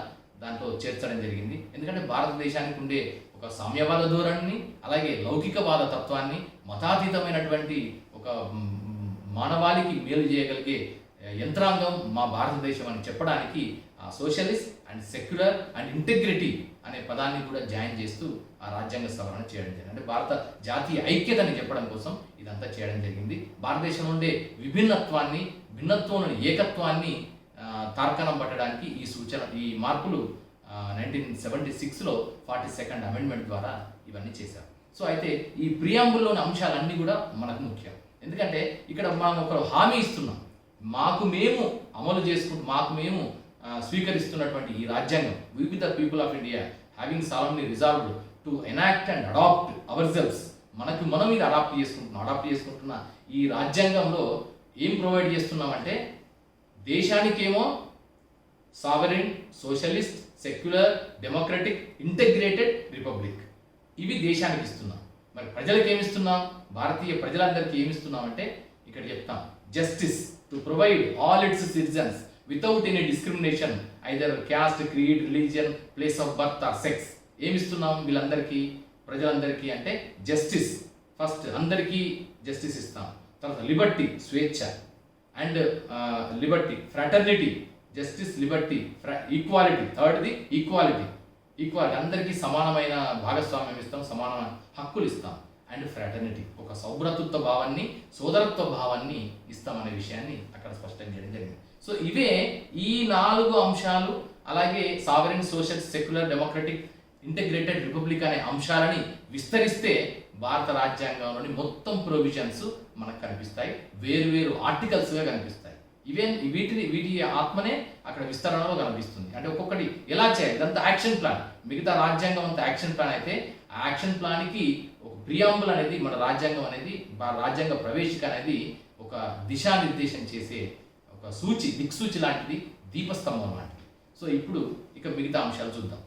దాంట్లో చేర్చడం జరిగింది. ఎందుకంటే భారతదేశానికి ఉండే ఒక సామ్యవాద ధోరణిని, అలాగే లౌకికవాద తత్వాన్ని, మతాతీతమైనటువంటి ఒక మానవాళికి మేలు చేయగలిగే యంత్రాంగం మా భారతదేశం అని చెప్పడానికి ఆ socialist and secular and integrity అనే పదాన్ని కూడా జాయిన్ చేస్తూ ఆ రాజ్యాంగ సవరణ చేయడం జరిగింది. అంటే భారత జాతీయ ఐక్యతని చెప్పడం కోసం ఇదంతా చేయడం జరిగింది. భారతదేశంలో ఉండే విభిన్నత్వాన్ని, భిన్నత్వంలోని ఏకత్వాన్ని తార్కాణం పట్టడానికి ఈ మార్పులు 1976లో 42nd అమెండ్మెంట్ ద్వారా ఇవన్నీ చేశారు. సో అయితే ఈ ప్రియాంబుల్లోని అంశాలన్నీ కూడా మనకు ముఖ్యం. ఎందుకంటే ఇక్కడ మనం ఒక హామీ ఇస్తున్నాం, మాకు మేము అమలు చేసుకుంటూ మాకు మేము స్వీకరిస్తున్నటువంటి ఈ రాజ్యాంగం, we with the people of India having solemnly resolved to enact and adopt ourselves, మనం ఇది అడాప్ట్ చేసుకుంటున్న ఈ రాజ్యాంగంలో ఏం ప్రొవైడ్ చేస్తున్నామంటే దేశానికేమో sovereign, socialist, secular, democratic, integrated republic, ఇవి దేశానికి ఇస్తున్నాం. మరి ప్రజలకు ఏమిస్తున్నాం, భారతీయ ప్రజలందరికీ ఏమిస్తున్నాం అంటే ఇక్కడ చెప్తాం, justice to provide all its citizens without any discrimination either caste, creed, religion, place of birth or sex. ఏమిస్తున్నాం వీళ్ళందరికీ, ప్రజలందరికీ అంటే జస్టిస్, ఫస్ట్ అందరికీ జస్టిస్ ఇస్తాం. తర్వాత లిబర్టీ స్వేచ్ఛ, and liberty fraternity justice liberty equality, థర్డ్ది ఈక్వాలిటీ అందరికీ సమానమైన భాగస్వామ్యం ఇస్తాం, సమానమైన హక్కులు ఇస్తాం, అండ్ ఫ్రాటర్నిటీ ఒక సౌభ్రతత్వ భావాన్ని సోదరత్వ భావాన్ని ఇస్తామనే విషయాన్ని అక్కడ స్పష్టం చేయడం జరిగింది. సో ఇవే ఈ 4 అంశాలు, అలాగే sovereign social secular democratic integrated republic అనే అంశాలని విస్తరిస్తే భారత రాజ్యాంగంలోని మొత్తం ప్రొవిజన్స్ మనకు కనిపిస్తాయి, వేరు ఆర్టికల్స్గా కనిపిస్తాయి. వీటి ఆత్మనే అక్కడ విస్తరణలో కనిపిస్తుంది. అంటే ఒక్కొక్కటి ఎలా చేయాలి, ఇదంతా యాక్షన్ ప్లాన్. మిగతా రాజ్యాంగం అంతా యాక్షన్ ప్లాన్ అయితే, ఆ యాక్షన్ ప్లాన్కి ఒక ప్రియాంబుల్ అనేది మన రాజ్యాంగం అనేది, రాజ్యాంగ ప్రవేశిక అనేది ఒక దిశానిర్దేశం చేసే ఒక దిక్సూచి లాంటిది, దీపస్తంభం లాంటిది. సో ఇప్పుడు ఇక మిగతా అంశాలు చూద్దాం.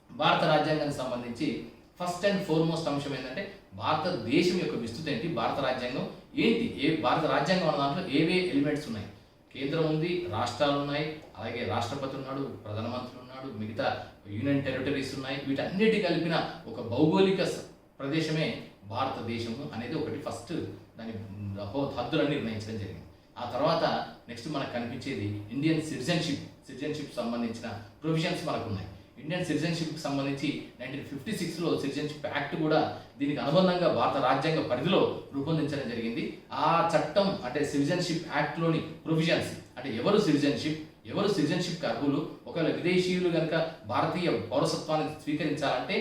భారత రాజ్యాంగానికి సంబంధించి ఫస్ట్ అండ్ ఫార్మోస్ట్ అంశం ఏంటంటే భారతదేశం యొక్క విస్తృతి ఏంటి, భారత రాజ్యాంగం ఏంటి, భారత రాజ్యాంగం అన్న దాంట్లో ఏవే ఎలిమెంట్స్ ఉన్నాయి. కేంద్రం ఉంది, రాష్ట్రాలు ఉన్నాయి, అలాగే రాష్ట్రపతి ఉన్నాడు, ప్రధానమంత్రి ఉన్నాడు, మిగతా యూనియన్ టెరిటరీస్ ఉన్నాయి. వీటన్నిటి కలిపిన ఒక భౌగోళిక ప్రదేశమే భారతదేశము అనేది ఒకటి ఫస్ట్ దాని హద్దులన్నీ నిర్ణయించడం జరిగింది. ఆ తర్వాత నెక్స్ట్ మనకు కనిపించేది ఇండియన్ సిటిజన్షిప్ సంబంధించిన ప్రొవిజన్స్ మనకు ఉన్నాయి. ఇండియన్ సిటిజన్షిప్కి సంబంధించి 1956లో సిటిజన్షిప్ యాక్ట్ కూడా దీనికి అనుబంధంగా భారత రాజ్యాంగ పరిధిలో రూపొందించడం జరిగింది. ఆ చట్టం అంటే సిటిజన్షిప్ యాక్ట్లోని ప్రొవిజన్స్ అంటే ఎవరు సిటిజన్షిప్కి అర్హులు, ఒకవేళ విదేశీయులు కనుక భారతీయ పౌరసత్వాన్ని స్వీకరించాలంటే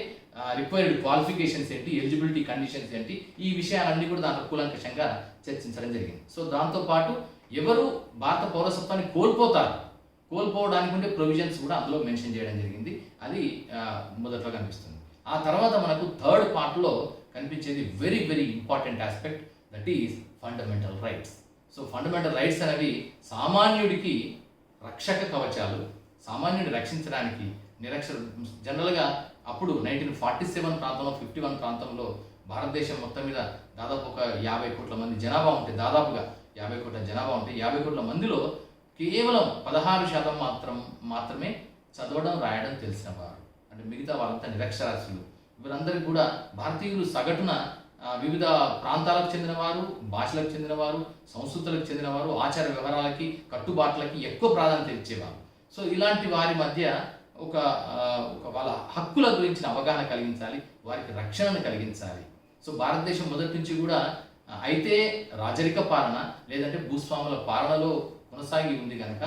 రిక్వైర్డ్ క్వాలిఫికేషన్స్ ఏంటి, ఎలిజిబిలిటీ కండిషన్స్ ఏంటి, ఈ విషయాలన్నీ కూడా దాంట్లో కూలంకషంగా చర్చించడం జరిగింది. సో దాంతోపాటు ఎవరు భారత పౌరసత్వాన్ని కోల్పోవడానికి ఉండే ప్రొవిజన్స్ కూడా అందులో మెన్షన్ చేయడం జరిగింది. అది మొదట్లో కనిపిస్తుంది. ఆ తర్వాత మనకు థర్డ్ పార్ట్లో కనిపించేది very important aspect, that is fundamental rights. So fundamental rights అనేవి సామాన్యుడికి రక్షక కవచాలు, సామాన్యుడిని రక్షించడానికి జనరల్గా అప్పుడు 1947 ప్రాంతంలో 51 ప్రాంతంలో భారతదేశం మొత్తం మీద దాదాపు ఒక 50 కోట్ల మంది జనాభా ఉంటే, దాదాపుగా 50 కోట్ల జనాభా ఉంటే 50 కోట్ల మందిలో కేవలం 16% మాత్రమే చదవడం రాయడం తెలిసిన వారు. అంటే మిగతా వాళ్ళంతా నిరక్షరాస్యులు. వీరందరికీ కూడా భారతీయులు సగటున వివిధ ప్రాంతాలకు చెందినవారు, భాషలకు చెందినవారు, సంస్కృతులకు చెందినవారు, ఆచార వ్యవహారాలకి కట్టుబాట్లకి ఎక్కువ ప్రాధాన్యత ఇచ్చేవారు. సో ఇలాంటి వారి మధ్య ఒక వాళ్ళ హక్కుల గురించిన అవగాహన కలిగించాలి, వారికి రక్షణను కలిగించాలి. సో భారతదేశం మొదటి నుంచి కూడా అయితే రాజరిక పాలన లేదంటే భూస్వాముల పాలనలో కొనసాగి ఉంది కనుక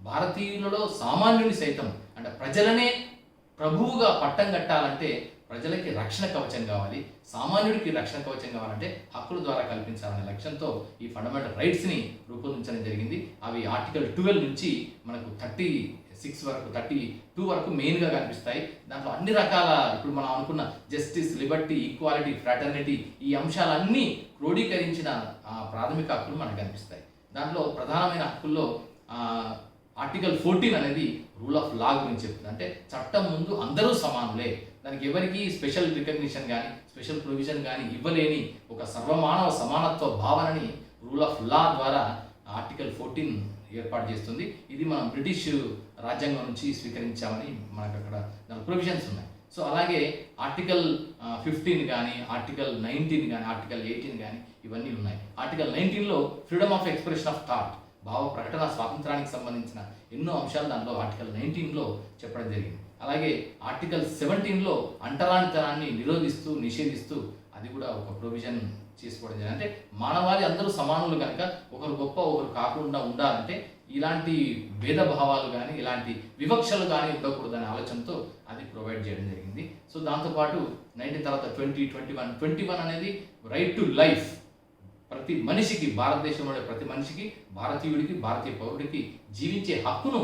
భారతీయులలో సామాన్యుని సైతం అంటే ప్రజలనే ప్రభువుగా పట్టం కట్టాలంటే ప్రజలకి రక్షణ కవచం కావాలి, సామాన్యుడికి రక్షణ కవచం కావాలంటే హక్కుల ద్వారా కల్పించాలనే లక్ష్యంతో ఈ ఫండమెంటల్ రైట్స్ని రూపొందించడం జరిగింది. అవి ఆర్టికల్ 12 నుంచి మనకు 32 వరకు మెయిన్గా కనిపిస్తాయి. దాంట్లో అన్ని రకాల ఇప్పుడు మనం అనుకున్న జస్టిస్, లిబర్టీ, ఈక్వాలిటీ, ఫ్రాటర్నిటీ ఈ అంశాలన్నీ క్రోడీకరించిన ప్రాథమిక హక్కులు మనకు కనిపిస్తాయి. దాంట్లో ప్రధానమైన హక్కుల్లో ఆర్టికల్ 14 అనేది రూల్ ఆఫ్ లా గురించి చెప్తుంది. అంటే చట్టం ముందు అందరూ సమానులే, దానికి ఎవరికి స్పెషల్ రికగ్నిషన్ కానీ స్పెషల్ ప్రొవిజన్ కానీ ఇవ్వలేని ఒక సర్వమానవ సమానత్వ భావనని రూల్ ఆఫ్ లా ద్వారా ఆర్టికల్ 14 ఏర్పాటు చేస్తుంది. ఇది మనం బ్రిటిష్ రాజ్యాంగం నుంచి స్వీకరించామని మనకు అక్కడ దాని ప్రొవిజన్స్ ఉన్నాయి. సో అలాగే ఆర్టికల్ 15 కానీ ఆర్టికల్ 19 కానీ ఆర్టికల్ 18 కానీ ఇవన్నీ ఉన్నాయి. ఆర్టికల్ 19లో freedom of expression of thought, భావ ప్రకటన స్వాతంత్రానికి సంబంధించిన ఎన్నో అంశాలు దాంట్లో ఆర్టికల్ 19లో చెప్పడం జరిగింది. అలాగే ఆర్టికల్ 17లో అంటరానితనాన్ని నిషేధిస్తూ అది కూడా ఒక ప్రొవిజన్ చేసుకోవడం జరిగింది. అంటే మానవాళి అందరూ సమానులు కనుక ఒకరు గొప్ప ఒకరు కాకుండా ఉండాలంటే ఇలాంటి భేదభావాలు కానీ ఇలాంటి వివక్షలు కానీ ఉండకూడదనే ఆలోచనతో అది ప్రొవైడ్ చేయడం జరిగింది. సో దాంతోపాటు 19 తర్వాత 21 అనేది రైట్ టు లైఫ్. ప్రతి మనిషికి, భారతదేశంలో ప్రతి మనిషికి, భారతీయుడికి, భారతీయ పౌరుడికి జీవించే హక్కును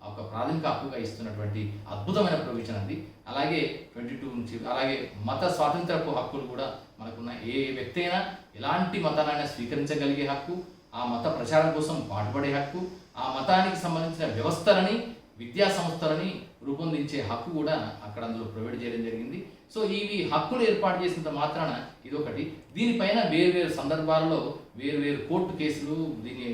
ఒక ప్రాథమిక హక్కుగా ఇస్తున్నటువంటి అద్భుతమైన ప్రొవిజన్ అది. అలాగే 22 నుంచి అలాగే మత స్వాతంత్రపు హక్కులు కూడా మనకున్న ఏ వ్యక్తి అయినా ఎలాంటి మతాన్నైనా స్వీకరించగలిగే హక్కు, ఆ మత ప్రచారం కోసం పాటుపడే హక్కు, ఆ మతానికి సంబంధించిన వ్యవస్థలని, విద్యా సంస్థలని రూపొందించే హక్కు కూడా అక్కడ అందులో ప్రొవైడ్ చేయడం జరిగింది. సో ఇవి హక్కులు ఏర్పాటు చేసినంత మాత్రాన ఇదొకటి. దీనిపైన వేరు సందర్భాల్లో వేరు కోర్టు కేసులు దీన్ని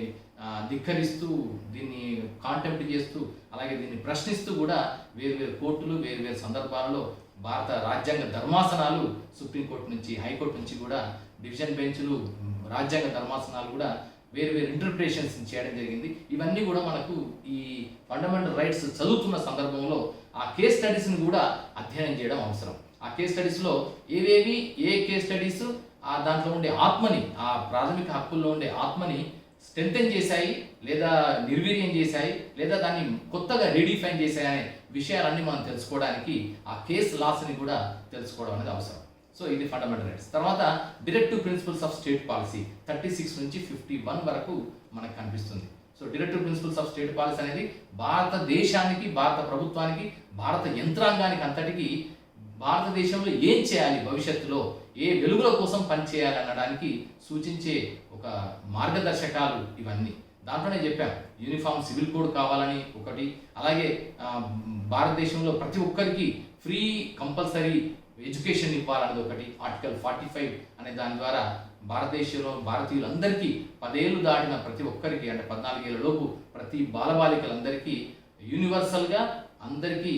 ధిక్కరిస్తూ, దీన్ని కాంటెంప్ట్ చేస్తూ, అలాగే దీన్ని ప్రశ్నిస్తూ కూడా వేరు కోర్టులు వేరు సందర్భాల్లో భారత రాజ్యాంగ ధర్మాసనాలు సుప్రీంకోర్టు నుంచి, హైకోర్టు నుంచి కూడా డివిజన్ బెంచ్లు, రాజ్యాంగ ధర్మాసనాలు కూడా వేరు వేరు ఇంటర్ప్రిటేషన్స్ చేయడం జరిగింది. ఇవన్నీ కూడా మనకు ఈ ఫండమెంటల్ రైట్స్ చదువుతున్న సందర్భంలో ఆ కేస్ స్టడీస్ని కూడా అధ్యయనం చేయడం అవసరం. ఆ కేస్ స్టడీస్లో ఏవేవి ఏ కేస్ స్టడీస్ ఆ దాంట్లో ఉండే ఆత్మని, ఆ ప్రాథమిక హక్కుల్లో ఉండే ఆత్మని స్ట్రెంథెన్ చేశాయి, లేదా నిర్వీర్యం చేశాయి, లేదా దాన్ని కొత్తగా రీడిఫైన్ చేశాయి అనే విషయాలన్నీ మనం తెలుసుకోవడానికి ఆ కేస్ లాస్ని కూడా తెలుసుకోవడం అనేది అవసరం. సో ఇది ఫండమెంటల్ రైట్స్. తర్వాత directive principles of state policy 36 నుంచి 51 వరకు మనకు కనిపిస్తుంది. So directive principles of state policy అనేది భారతదేశానికి, భారత ప్రభుత్వానికి, భారత యంత్రాంగానికి అంతటికి భారతదేశంలో ఏం చేయాలి, భవిష్యత్తులో ఏ వెలుగుల కోసం పనిచేయాలి అనడానికి సూచించే ఒక మార్గదర్శకాలు ఇవన్నీ. దాంట్లోనే చెప్పాం యూనిఫామ్ సివిల్ కోడ్ కావాలని ఒకటి, అలాగే భారతదేశంలో ప్రతి ఒక్కరికి ఫ్రీ కంపల్సరీ ఎడ్యుకేషన్ ఇవ్వాలనేది ఒకటి, ఆర్టికల్ 45 అనే దాని ద్వారా భారతదేశంలో భారతీయులందరికీ 10 ఏళ్ళు దాటిన ప్రతి ఒక్కరికి, అంటే 14 ఏళ్ళ లోపు ప్రతి బాలబాలికలందరికీ యూనివర్సల్గా అందరికీ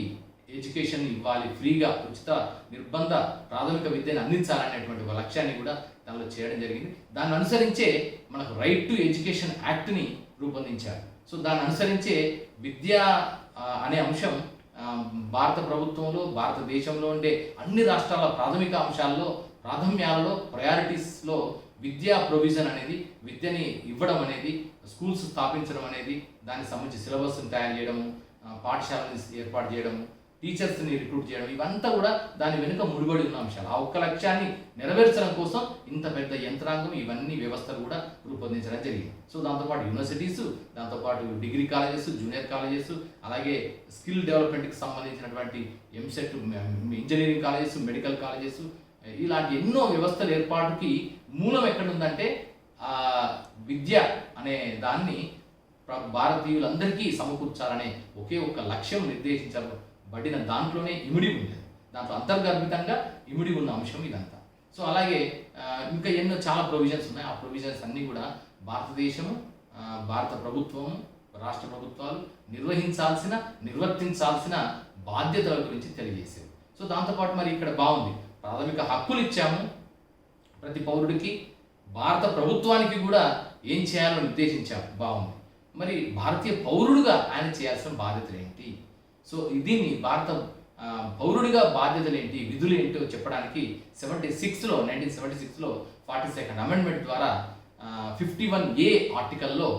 ఎడ్యుకేషన్ ఇవ్వాలి, ఫ్రీగా ఉచిత నిర్బంధ ప్రాథమిక విద్యను అందించాలనేటువంటి ఒక లక్ష్యాన్ని కూడా దానిలో చేయడం జరిగింది. దాన్ని అనుసరించే మనకు రైట్ టు ఎడ్యుకేషన్ యాక్ట్ని రూపొందించారు. సో దాన్ని అనుసరించే విద్య అనే అంశం భారత ప్రభుత్వంలో, భారతదేశంలో ఉండే అన్ని రాష్ట్రాల ప్రాథమిక అంశాల్లో, ప్రాథమ్యాలలో, ప్రయారిటీస్లో విద్యా ప్రొవిజన్ అనేది, విద్యని ఇవ్వడం అనేది, స్కూల్స్ స్థాపించడం అనేది, దానికి సంబంధించి సిలబస్ని తయారు చేయడము, పాఠశాలని ఏర్పాటు చేయడము, టీచర్స్ని రిక్రూట్ చేయడం, ఇవంతా కూడా దాని వెనుక ముడిపడి ఉన్న అంశాలు. ఆ ఒక్క లక్ష్యాన్ని నెరవేర్చడం కోసం ఇంత పెద్ద యంత్రాంగం, ఇవన్నీ వ్యవస్థలు కూడా రూపొందించడం జరిగింది. సో దాంతోపాటు యూనివర్సిటీస్, దాంతోపాటు డిగ్రీ కాలేజెస్, జూనియర్ కాలేజెస్, అలాగే స్కిల్ డెవలప్మెంట్కి సంబంధించినటువంటి EAMCET, engineering colleges, medical colleges, ఇలాంటి ఎన్నో వ్యవస్థల ఏర్పాటుకి మూలం ఎక్కడుందంటే విద్య అనే దాన్ని భారతీయులందరికీ సమకూర్చాలనే ఒకే ఒక లక్ష్యం నిర్దేశించబడిన దాంట్లోనే ఇమిడి ఉంది, దాంట్లో అంతర్గర్భితంగా ఇమిడి ఉన్న అంశం ఇదంతా. సో అలాగే ఇంకా ఎన్నో చాలా ప్రొవిజన్స్ ఉన్నాయి. ఆ ప్రొవిజన్స్ అన్నీ కూడా భారతదేశము, భారత ప్రభుత్వము, రాష్ట్ర ప్రభుత్వాలు నిర్వర్తించాల్సిన బాధ్యతల గురించి తెలియజేసేవి. సో దాంతోపాటు మరి ఇక్కడ బాగుంది, ప్రాథమిక హక్కులు ఇచ్చాము ప్రతి పౌరుడికి, భారత ప్రభుత్వానికి కూడా ఏం చేయాలో నిర్దేశించాము, బాగుంది. మరి భారతీయ పౌరుడుగా ఆయన చేయాల్సిన బాధ్యతలు ఏంటి, సో దీన్ని భారత పౌరుడిగా బాధ్యతలు ఏంటి, విధులు ఏంటో చెప్పడానికి 1976లో 42nd అమెండ్మెంట్ ద్వారా 51A ఆర్టికల్లో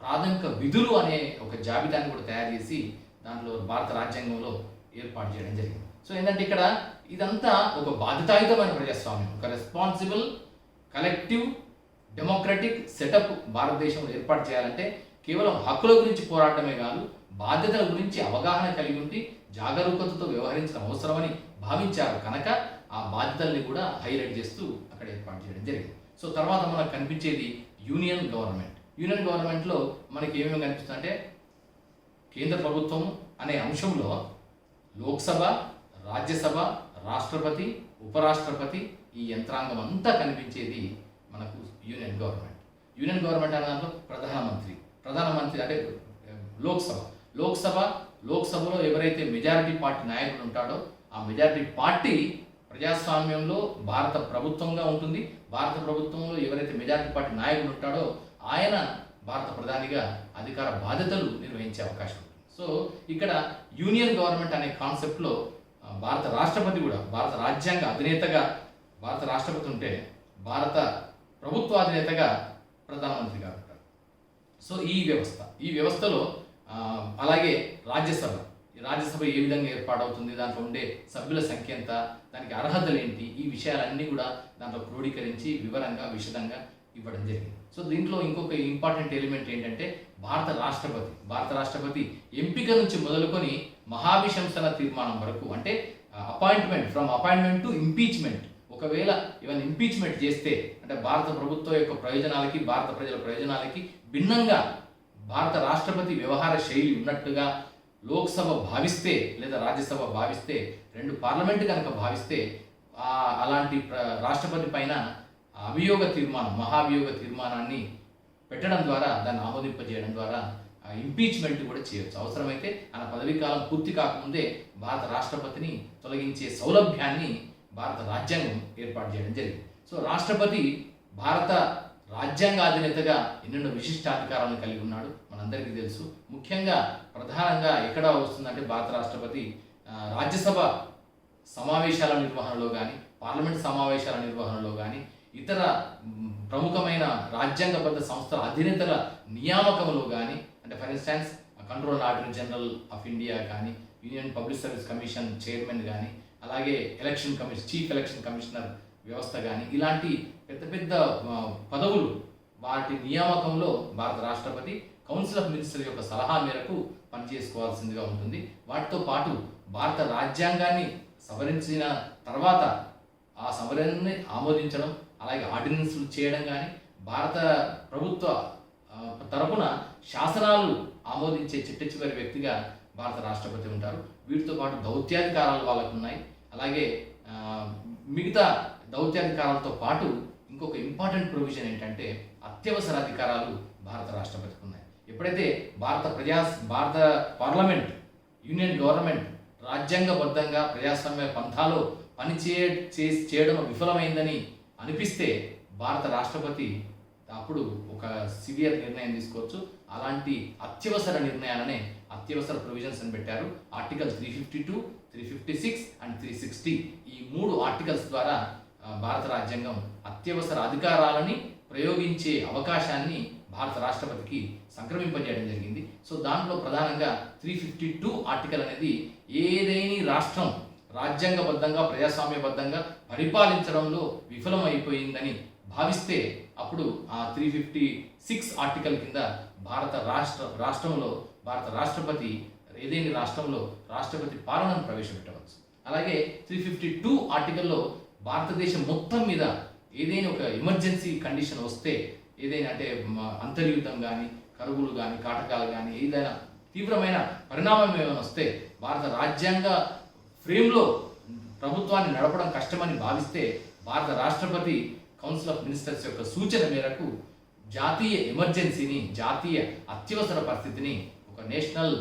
ప్రాథమిక విధులు అనే ఒక జాబితాని కూడా తయారు చేసి దాంట్లో భారత రాజ్యాంగంలో ఏర్పాటు చేయడం జరిగింది. సో ఏంటంటే ఇక్కడ ఇదంతా ఒక బాధ్యతాయుతమైన ప్రజాస్వామ్యం, ఒక రెస్పాన్సిబుల్ కలెక్టివ్ డెమోక్రటిక్ సెటప్ భారతదేశంలో ఏర్పాటు చేయాలంటే కేవలం హక్కుల గురించి పోరాటమే కాదు, బాధ్యతల గురించి అవగాహన కలిగి ఉండి జాగరూకతతో వ్యవహరించడం అవసరమని భావించారు కనుక ఆ బాధ్యతల్ని కూడా హైలైట్ చేస్తూ అక్కడ ఏర్పాటు చేయడం జరిగింది. సో తర్వాత మనకు కనిపించేది యూనియన్ గవర్నమెంట్. యూనియన్ గవర్నమెంట్లో మనకి ఏమేమి కనిపిస్తుంది అంటే కేంద్ర ప్రభుత్వం అనే అంశంలో లోక్సభ, రాజ్యసభ, రాష్ట్రపతి, ఉపరాష్ట్రపతి, ఈ యంత్రాంగం అంతా కనిపించేది మనకు యూనియన్ గవర్నమెంట్. యూనియన్ గవర్నమెంట్ అనే దాంట్లో ప్రధానమంత్రి అంటే లోక్సభలో ఎవరైతే మెజారిటీ పార్టీ నాయకుడు ఉంటాడో ఆ మెజారిటీ పార్టీ ప్రజాస్వామ్యంలో భారత ప్రభుత్వంగా ఉంటుంది. భారత ప్రభుత్వంలో ఎవరైతే మెజారిటీ పార్టీ నాయకుడు ఉంటాడో ఆయన భారత ప్రధానిగా అధికార బాధ్యతలు నిర్వహించే అవకాశం ఉంటుంది. సో ఇక్కడ యూనియన్ గవర్నమెంట్ అనే కాన్సెప్ట్లో భారత రాష్ట్రపతి కూడా, భారత రాజ్యాంగ అధినేతగా భారత రాష్ట్రపతి ఉంటే భారత ప్రభుత్వ అధినేతగా ప్రధానమంత్రి గారు ఉంటారు. సో ఈ వ్యవస్థలో అలాగే రాజ్యసభ ఏ విధంగా ఏర్పాటవుతుంది, దాంట్లో ఉండే సభ్యుల సంఖ్య ఎంత, దానికి అర్హతలు ఏంటి, ఈ విషయాలన్నీ కూడా దాంట్లో క్రోడీకరించి వివరంగా విశదంగా ఇవ్వడం జరిగింది. సో దీంట్లో ఇంకొక ఇంపార్టెంట్ ఎలిమెంట్ ఏంటంటే భారత రాష్ట్రపతి ఎంపిక నుంచి మొదలుకొని మహాభిశంసన తీర్మానం వరకు, అంటే అపాయింట్మెంట్ టు ఇంపీచ్మెంట్, ఒకవేళ ఏమైనా ఇంపీచ్మెంట్ చేస్తే అంటే భారత ప్రభుత్వం యొక్క ప్రయోజనాలకి, భారత ప్రజల ప్రయోజనాలకి భిన్నంగా భారత రాష్ట్రపతి వ్యవహార శైలి ఉన్నట్టుగా లోక్సభ భావిస్తే లేదా రాజ్యసభ భావిస్తే, రెండు పార్లమెంటు కనుక భావిస్తే అలాంటి రాష్ట్రపతి పైన మహాభియోగ తీర్మానాన్ని పెట్టడం ద్వారా, దాన్ని ఆమోదింపజేయడం ద్వారా ఇంపీచ్మెంట్ కూడా చేయొచ్చు. అవసరమైతే ఆయన పదవీ కాలం పూర్తి కాకముందే భారత రాష్ట్రపతిని తొలగించే సౌలభ్యాన్ని భారత రాజ్యాంగం ఏర్పాటు చేయడం జరిగింది. సో రాష్ట్రపతి భారత రాజ్యాంగ అధినేతగా ఎన్నెన్నో విశిష్ట అధికారాలను కలిగి ఉన్నాడు, మనందరికీ తెలుసు. ముఖ్యంగా ప్రధానంగా ఎక్కడ వస్తుందంటే భారత రాష్ట్రపతి రాజ్యసభ సమావేశాల నిర్వహణలో కానీ, పార్లమెంట్ సమావేశాల నిర్వహణలో కానీ, ఇతర ప్రముఖమైన రాజ్యాంగబద్ధ సంస్థల అధినేతల నియామకంలో కానీ, అంటే for instance control auditor general of India కానీ, union public service commission chairman కానీ, అలాగే election commission chief election commissioner వ్యవస్థ కానీ, ఇలాంటి పెద్ద పెద్ద పదవులు వాటి నియామకంలో భారత రాష్ట్రపతి కౌన్సిల్ ఆఫ్ మినిస్టర్ యొక్క సలహా మేరకు పనిచేసుకోవాల్సిందిగా ఉంటుంది. వాటితో పాటు భారత రాజ్యాంగాన్ని సవరించిన తర్వాత ఆ సవరణని ఆమోదించడం, అలాగే ఆర్డినెన్స్లు చేయడం కానీ, భారత ప్రభుత్వ తరపున శాసనాలు ఆమోదించే చిట్ట వ్యక్తిగా భారత రాష్ట్రపతి ఉంటారు. వీటితో పాటు దౌత్యాధికారాలు వాళ్ళకు ఉన్నాయి. అలాగే మిగతా దౌత్యాధికారాలతో పాటు ఇంకొక ఇంపార్టెంట్ ప్రొవిజన్ ఏంటంటే అత్యవసర అధికారాలు భారత రాష్ట్రపతికి ఉన్నాయి. ఎప్పుడైతే భారత పార్లమెంట్, యూనియన్ గవర్నమెంట్ రాజ్యాంగబద్ధంగా ప్రజాస్వామ్య పంథాలో చేయడం విఫలమైందని అనిపిస్తే భారత రాష్ట్రపతి అప్పుడు ఒక సివియర్ నిర్ణయం తీసుకోవచ్చు. అలాంటి అత్యవసర నిర్ణయాలనే అత్యవసర ప్రొవిజన్స్ అని పెట్టారు. ఆర్టికల్ 352, 356 అండ్ 360 ఈ 3 ఆర్టికల్స్ ద్వారా భారత రాజ్యాంగం అత్యవసర అధికారాలని ప్రయోగించే అవకాశాన్ని భారత రాష్ట్రపతికి సంక్రమింపజేయడం జరిగింది. సో దాంట్లో ప్రధానంగా 352 ఆర్టికల్ అనేది ఏదైనా రాష్ట్రం రాజ్యాంగబద్ధంగా ప్రజాస్వామ్యబద్ధంగా పరిపాలించడంలో విఫలమైపోయిందని భావిస్తే అప్పుడు ఆ 356 ఆర్టికల్ కింద రాష్ట్రంలో భారత రాష్ట్రపతి ఏదైనా రాష్ట్రంలో రాష్ట్రపతి పాలనను ప్రవేశపెట్టవచ్చు. అలాగే 352 ఆర్టికల్లో భారతదేశం మొత్తం మీద ఏదైనా ఒక ఎమర్జెన్సీ కండిషన్ వస్తే, ఏదైనా అంటే అంతర్యుద్ధం కానీ, కరువులు కానీ, కాటకాలు కానీ, ఏదైనా తీవ్రమైన పరిణామం ఏమైనా వస్తే భారత రాజ్యాంగ ఫ్రేమ్లో ప్రభుత్వాన్ని నడపడం కష్టమని భావిస్తే భారత రాష్ట్రపతి కౌన్సిల్ ఆఫ్ మినిస్టర్స్ యొక్క సూచన మేరకు జాతీయ ఎమర్జెన్సీని, జాతీయ అత్యవసర పరిస్థితిని, ఒక నేషనల్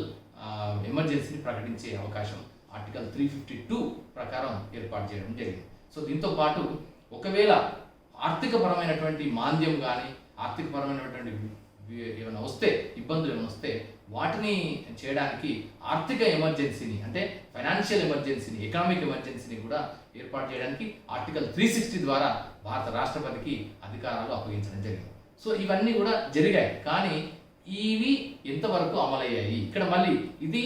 ఎమర్జెన్సీని ప్రకటించే అవకాశం ఆర్టికల్ 352 ప్రకారం ఏర్పాటు చేయడం జరిగింది. సో దీంతో పాటు ఒకవేళ ఆర్థికపరమైనటువంటి మాంద్యం కానీ, ఆర్థికపరమైనటువంటి ఏమైనా వస్తే, ఇబ్బందులు ఏమైనా వస్తే వాటిని చేయడానికి ఆర్థిక ఎమర్జెన్సీని, అంటే ఫైనాన్షియల్ ఎమర్జెన్సీని, ఎకనామిక్ ఎమర్జెన్సీని కూడా ఏర్పాటు చేయడానికి ఆర్టికల్ 360 ద్వారా భారత రాష్ట్రపతికి అధికారాలు అప్పగించడం జరిగింది. సో ఇవన్నీ కూడా జరిగాయి, కానీ ఇవి ఎంతవరకు అమలయ్యాయి? ఇక్కడ మళ్ళీ ఇది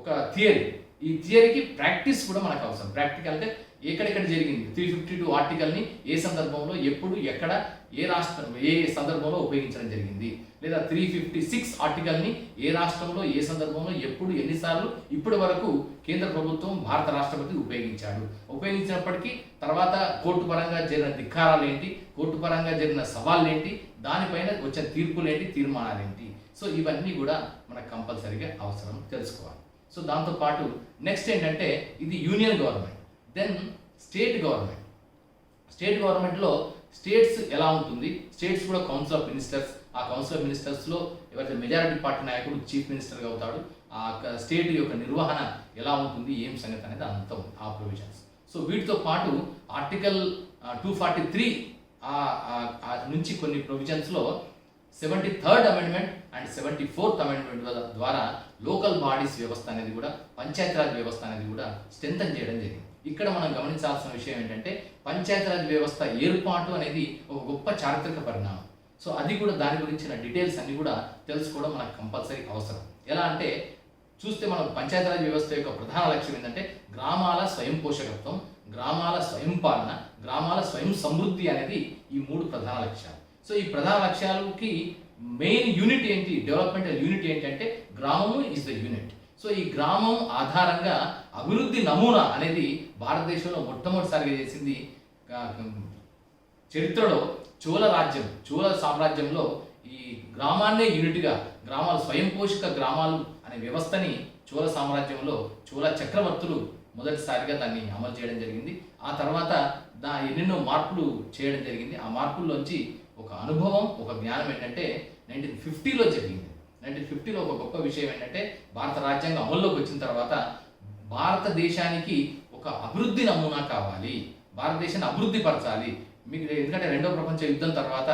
ఒక థియరీ. ఈ థియరీకి ప్రాక్టీస్ కూడా మనకు అవసరం. ప్రాక్టికల్ అంటే ఎక్కడెక్కడ జరిగింది, 352 ఆర్టికల్ని ఏ సందర్భంలో, ఎప్పుడు, ఎక్కడ, ఏ రాష్ట్రం, ఏ సందర్భంలో ఉపయోగించడం జరిగింది, లేదా 356 ఆర్టికల్ని ఏ రాష్ట్రంలో, ఏ సందర్భంలో, ఎప్పుడు, ఎన్నిసార్లు ఇప్పటి వరకు కేంద్ర ప్రభుత్వం, భారత రాష్ట్రపతి ఉపయోగించినప్పటికీ తర్వాత కోర్టు పరంగా జరిగిన ధిక్కారాలు ఏంటి, కోర్టు పరంగా జరిగిన సవాళ్ళు ఏంటి, దానిపైన వచ్చిన తీర్పులు ఏంటి, తీర్మానాలు ఏంటి. సో ఇవన్నీ కూడా మనకు కంపల్సరీగా అవసరం తెలుసుకోవాలి. సో దాంతోపాటు నెక్స్ట్ ఏంటంటే ఇది union government, then state government. State గవర్నమెంట్లో స్టేట్స్ ఎలా ఉంటుంది, స్టేట్స్ కూడా కౌన్సిల్ ఆఫ్ మినిస్టర్స్, ఆ కౌన్సిల్ ఆఫ్ మినిస్టర్స్లో ఎవరైతే మెజారిటీ పార్టీ నాయకుడు చీఫ్ మినిస్టర్గా అవుతాడు, ఆ స్టేట్ యొక్క నిర్వహణ ఎలా ఉంటుంది, ఏం సంగతి అనేది అంతా ఉంది ఆ ప్రొవిజన్స్. సో వీటితో పాటు ఆర్టికల్ 243 నుంచి కొన్ని ప్రొవిజన్స్లో 73rd amendment and 74th amendment ద్వారా లోకల్ బాడీస్ వ్యవస్థ అనేది కూడా, పంచాయతీరాజ్ వ్యవస్థ అనేది కూడా స్ట్రెంథన్ చేయడం జరిగింది. ఇక్కడ మనం గమనించాల్సిన విషయం ఏంటంటే పంచాయతీరాజ్ వ్యవస్థ ఏర్పాటు అనేది ఒక గొప్ప చారిత్రక పరిణామం. సో అది కూడా, దాని గురించిన డీటెయిల్స్ అన్ని కూడా తెలుసుకోవడం మనకు కంపల్సరీ అవసరం. ఎలా అంటే చూస్తే మనం పంచాయతీరాజ్ వ్యవస్థ యొక్క ప్రధాన లక్ష్యం ఏంటంటే గ్రామాల స్వయం పోషకత్వం, గ్రామాల స్వయం పాలన, గ్రామాల స్వయం సమృద్ధి అనేది ఈ 3 ప్రధాన లక్ష్యాలు. సో ఈ ప్రధాన లక్ష్యాలకి మెయిన్ యూనిట్ ఏంటి, డెవలప్మెంటల్ యూనిట్ ఏంటంటే గ్రామము ఈజ్ ద యూనిట్. సో ఈ గ్రామం ఆధారంగా అభివృద్ధి నమూనా అనేది భారతదేశంలో మొట్టమొదటిసారిగా చేసింది చరిత్రలో చోళ సామ్రాజ్యంలో ఈ గ్రామాన్నే యూనిట్గా, గ్రామాలు స్వయం పోషక గ్రామాలు అనే వ్యవస్థని చోళ సామ్రాజ్యంలో చోళ చక్రవర్తులు మొదటిసారిగా దాన్ని అమలు చేయడం జరిగింది. ఆ తర్వాత ఎన్నెన్నో మార్పులు చేయడం జరిగింది. ఆ మార్పుల్లోంచి ఒక అనుభవం, ఒక జ్ఞానం ఏంటంటే 1950లో జరిగింది. 1950లో ఒక గొప్ప విషయం ఏంటంటే భారత రాజ్యాంగం అమల్లోకి వచ్చిన తర్వాత భారతదేశానికి ఒక అభివృద్ధి నమూనా కావాలి, భారతదేశాన్ని అభివృద్ధి పరచాలి. మీకు ఎందుకంటే 2వ ప్రపంచ యుద్ధం తర్వాత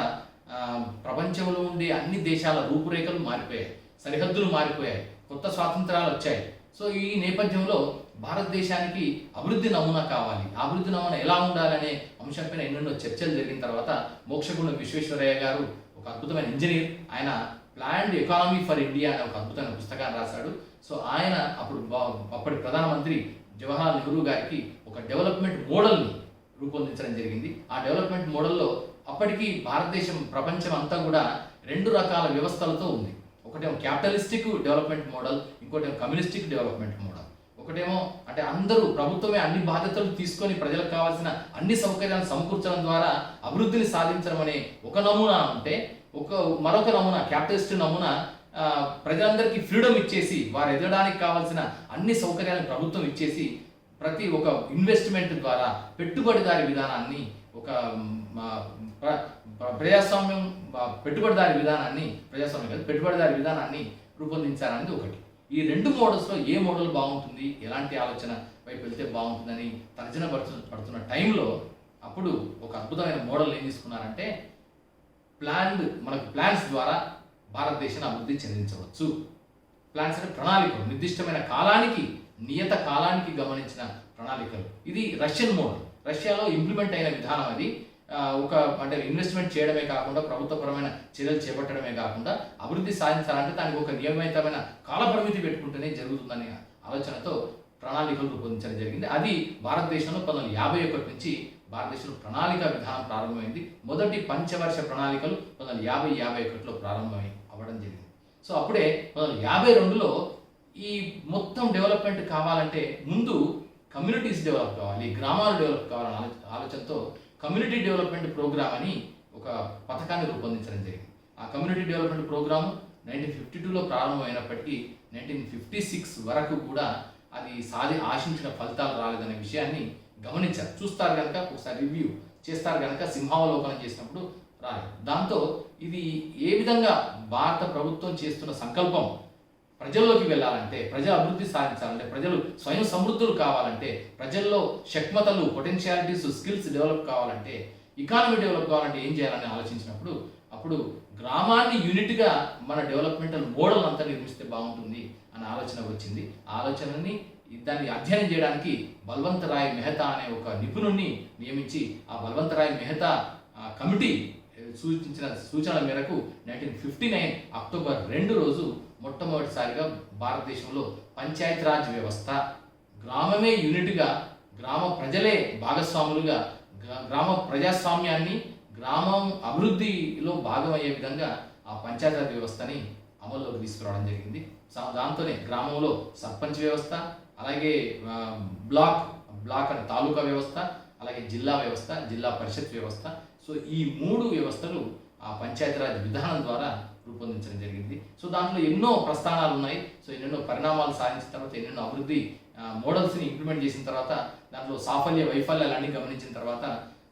ప్రపంచంలో ఉండే అన్ని దేశాల రూపురేఖలు మారిపోయాయి, సరిహద్దులు మారిపోయాయి, కొత్త స్వాతంత్రాలు వచ్చాయి. సో ఈ నేపథ్యంలో భారతదేశానికి అభివృద్ధి నమూనా కావాలి, అభివృద్ధి నమూనా ఎలా ఉండాలనే అంశంపైన ఎన్నెన్నో చర్చలు జరిగిన తర్వాత మోక్షగుండం విశ్వేశ్వరయ్య గారు ఒక అద్భుతమైన ఇంజనీర్, ఆయన ప్లాన్డ్ ఎకానమీ ఫర్ ఇండియా అనే ఒక అద్భుతమైన పుస్తకాన్ని రాశాడు. సో ఆయన అప్పటి ప్రధానమంత్రి జవహర్లాల్ నెహ్రూ గారికి ఒక డెవలప్మెంట్ మోడల్ని రూపొందించడం జరిగింది. ఆ డెవలప్మెంట్ మోడల్లో అప్పటికి భారతదేశం, ప్రపంచం అంతా కూడా రెండు రకాల వ్యవస్థలతో ఉంది. ఒకటేమో క్యాపిటలిస్టిక్ డెవలప్మెంట్ మోడల్, ఇంకోటేమో కమ్యూనిస్టిక్ డెవలప్మెంట్ మోడల్. ఒకటేమో అంటే అందరూ ప్రభుత్వమే అన్ని బాధ్యతలు తీసుకొని ప్రజలకు కావాల్సిన అన్ని సౌకర్యాలను సమకూర్చడం ద్వారా అభివృద్ధిని సాధించడం అనే ఒక నమూనా ఉంటే, మరొక నమూనా క్యాపిటలిస్ట్ నమూనా ప్రజలందరికీ ఫ్రీడమ్ ఇచ్చేసి వారు ఎదగడానికి కావాల్సిన అన్ని సౌకర్యాలను ప్రభుత్వం ఇచ్చేసి ప్రతి ఒక ఇన్వెస్ట్మెంట్ ద్వారా పెట్టుబడిదారి విధానాన్ని, ఒక ప్రజాస్వామ్యం పెట్టుబడిదారి విధానాన్ని, ప్రజాస్వామ్యం కాదు పెట్టుబడిదారి విధానాన్ని రూపొందించాలనేది ఒకటి. ఈ రెండు మోడల్స్లో ఏ మోడల్ బాగుంటుంది, ఎలాంటి ఆలోచన వైపు వెళ్తే బాగుంటుందని తర్జన పడుతున్న టైంలో అప్పుడు ఒక అద్భుతమైన మోడల్ ఏం తీసుకున్నారంటే, మనకు ప్లాన్స్ ద్వారా భారతదేశాన్ని అభివృద్ధి చెందించవచ్చు. ప్లాన్స్ అంటే ప్రణాళికలు, నిర్దిష్టమైన కాలానికి, నియత కాలానికి గమనించిన ప్రణాళికలు. ఇది రష్యన్ మోడల్, రష్యాలో ఇంప్లిమెంట్ అయిన విధానం. అది అంటే ఇన్వెస్ట్మెంట్ చేయడమే కాకుండా, ప్రభుత్వపరమైన చర్యలు చేపట్టడమే కాకుండా అభివృద్ధి సాధించాలంటే దానికి ఒక నియమితమైన కాలపరిమితి పెట్టుకుంటేనే జరుగుతుందనే ఆలోచనతో ప్రణాళికలు రూపొందించడం జరిగింది. అది భారతదేశంలో 1951 నుంచి భారతదేశంలో ప్రణాళిక విధానం ప్రారంభమైంది. మొదటి పంచవర్ష ప్రణాళికలు 1950-51లో అవ్వడం జరిగింది. సో అప్పుడే 1952లో ఈ మొత్తం డెవలప్మెంట్ కావాలంటే ముందు కమ్యూనిటీస్ డెవలప్ కావాలి, గ్రామాలు డెవలప్ కావాలనే ఆలోచనతో కమ్యూనిటీ డెవలప్మెంట్ ప్రోగ్రామ్ అని ఒక పథకాన్ని రూపొందించడం జరిగింది. ఆ కమ్యూనిటీ డెవలప్మెంట్ ప్రోగ్రాము 1952లో ప్రారంభమైనప్పటికీ 1956 వరకు కూడా అది ఆశించిన ఫలితాలు రాలేదనే విషయాన్ని గమనించారు. చూస్తారు కనుక ఒకసారి రివ్యూ చేస్తారు కనుక సింహావలోకనం చేసినప్పుడు రాలేదు. దాంతో ఇది ఏ విధంగా భారత ప్రభుత్వం చేస్తున్న సంకల్పం ప్రజల్లోకి వెళ్ళాలంటే, ప్రజల అభివృద్ధి సాధించాలంటే, ప్రజలు స్వయం సమృద్ధులు కావాలంటే, ప్రజల్లో శక్మతలు, పొటెన్షియాలిటీస్, స్కిల్స్ డెవలప్ కావాలంటే, ఎకానమీ డెవలప్ కావాలంటే ఏం చేయాలని ఆలోచించినప్పుడు అప్పుడు గ్రామాన్ని యూనిట్గా మన డెవలప్మెంటల్ మోడల్ అంతా నిర్మిస్తే బాగుంటుంది అనే ఆలోచన వచ్చింది. ఆ ఆలోచనని దాన్ని అధ్యయనం చేయడానికి బల్వంత్ రాయ్ మెహతా అనే ఒక నిపుణుడిని నియమించి ఆ బల్వంత్ రాయ్ మెహతా కమిటీ సూచించిన సూచనల మేరకు 1959 అక్టోబర్ 2 రోజు మొట్టమొదటిసారిగా భారతదేశంలో పంచాయతీరాజ్ వ్యవస్థ, గ్రామమే యూనిట్గా, గ్రామ ప్రజలే భాగస్వాములుగా, గ్రామ ప్రజాస్వామ్యాన్ని, గ్రామం అభివృద్ధిలో భాగమయ్యే విధంగా ఆ పంచాయతీరాజ్ వ్యవస్థని అమల్లోకి తీసుకురావడం జరిగింది. దాంతోనే గ్రామంలో సర్పంచ్ వ్యవస్థ, అలాగే బ్లాక్ అంటే తాలూకా వ్యవస్థ, అలాగే జిల్లా వ్యవస్థ, జిల్లా పరిషత్ వ్యవస్థ. సో ఈ 3 వ్యవస్థలు ఆ పంచాయతీరాజ్ విధానం ద్వారా రూపొందించడం జరిగింది. సో దాంట్లో ఎన్నో ప్రస్థానాలు ఉన్నాయి. సో ఎన్నెన్నో పరిణామాలు సాధించిన తర్వాత, ఎన్నెన్నో అభివృద్ధి మోడల్స్ని ఇంప్లిమెంట్ చేసిన తర్వాత, దాంట్లో వైఫల్యాలన్నీ గమనించిన తర్వాత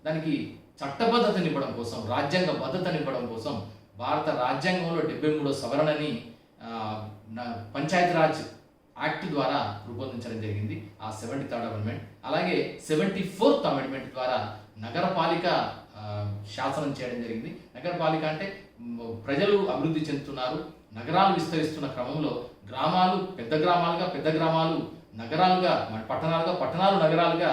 దానికి చట్టబద్ధతనివ్వడం కోసం, రాజ్యాంగ భద్రతనివ్వడం కోసం భారత రాజ్యాంగంలో 73వ సవరణని పంచాయతీరాజ్ యాక్ట్ ద్వారా రూపొందించడం జరిగింది. ఆ 73rd అమెండ్మెంట్, అలాగే 74th అమెండ్మెంట్ ద్వారా నగరపాలిక శాసనం చేయడం జరిగింది. నగరపాలిక అంటే ప్రజలు అభివృద్ధి చెందుతున్నారు, నగరాలు విస్తరిస్తున్న క్రమంలో గ్రామాలు పెద్ద గ్రామాలు నగరాలుగా, పట్టణాలు నగరాలుగా,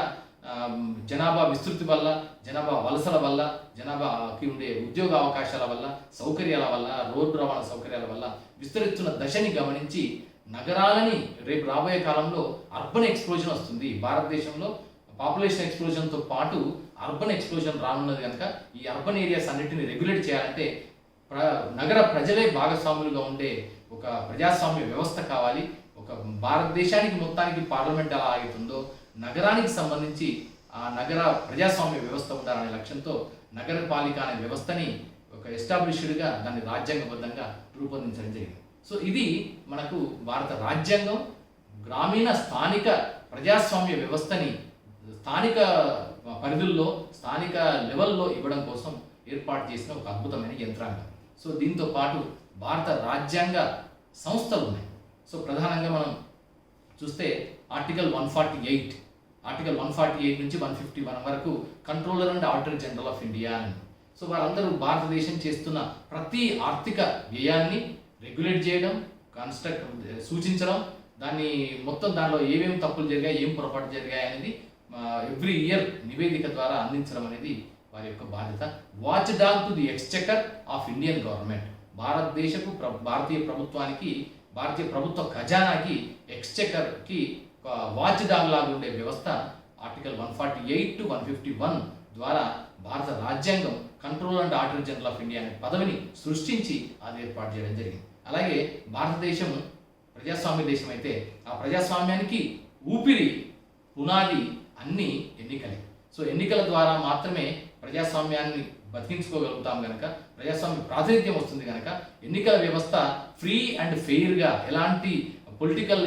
జనాభా విస్తృతి వల్ల, జనాభా వలసల వల్ల, జనాభాకి ఉండే ఉద్యోగ అవకాశాల వల్ల, సౌకర్యాల వల్ల, రోడ్డు రవాణా సౌకర్యాల వల్ల విస్తరిస్తున్న దశని గమనించి నగరాలని రేపు రాబోయే కాలంలో అర్బన్ ఎక్స్ప్లోజన్ వస్తుంది. భారతదేశంలో పాపులేషన్ ఎక్స్ప్లోజన్తో పాటు అర్బన్ ఎక్స్ప్లోజన్ రానున్నది కనుక ఈ అర్బన్ ఏరియాస్ అన్నిటిని రెగ్యులేట్ చేయాలంటే నగర ప్రజలే భాగస్వాములుగా ఉండే ఒక ప్రజాస్వామ్య వ్యవస్థ కావాలి. ఒక భారతదేశానికి మొత్తానికి పార్లమెంట్ ఎలా ఆగుతుందో నగరానికి సంబంధించి ఆ నగర ప్రజాస్వామ్య వ్యవస్థ ఉండాలనే లక్ష్యంతో నగరపాలిక అనే వ్యవస్థని ఒక ఎస్టాబ్లిష్డ్గా దాన్ని రాజ్యాంగబద్ధంగా రూపొందించడం జరిగింది. సో ఇది మనకు భారత రాజ్యాంగం గ్రామీణ స్థానిక ప్రజాస్వామ్య వ్యవస్థని స్థానిక పరిధుల్లో, స్థానిక లెవెల్లో ఇవ్వడం కోసం ఏర్పాటు చేసిన ఒక అద్భుతమైన యంత్రాంగం. సో దీంతో పాటు భారత రాజ్యాంగ సంస్థలు ఉన్నాయి. సో ప్రధానంగా మనం చూస్తే ఆర్టికల్ 148 నుంచి 151 వరకు controller and auditor general of India అని. సో వారందరూ భారతదేశం చేస్తున్న ప్రతి ఆర్థిక వ్యయాన్ని రెగ్యులేట్ చేయడం, సూచించడం, దాన్ని మొత్తం దానిలో ఏమేమి తప్పులు జరిగాయి, ఏం పొరపాటు జరిగాయి అనేది ఎవ్రీ ఇయర్ నివేదిక ద్వారా అందించడం అనేది వారి యొక్క బాధ్యత. Watchdog to the exchequer of Indian government. భారతీయ ప్రభుత్వానికి, భారతీయ ప్రభుత్వ ఖజానాకి, ఎక్స్చెకర్కి ఒక వాచ్ డాగ్ లాగా ఉండే వ్యవస్థ ఆర్టికల్ 148 to 151 ద్వారా భారత రాజ్యాంగం control and auditor general of India అనే పదవిని సృష్టించి అది ఏర్పాటు చేయడం జరిగింది. అలాగే భారతదేశం ప్రజాస్వామ్య దేశం అయితే ఆ ప్రజాస్వామ్యానికి ఊపిరి, పునాది అన్ని ఎన్నికలే. సో ఎన్నికల ద్వారా మాత్రమే ప్రజాస్వామ్యాన్ని బతికించుకోగలుగుతాం కనుక, ప్రజాస్వామ్య ప్రాతినిధ్యం వస్తుంది కనుక ఎన్నికల వ్యవస్థ ఫ్రీ అండ్ ఫెయిర్గా, ఎలాంటి పొలిటికల్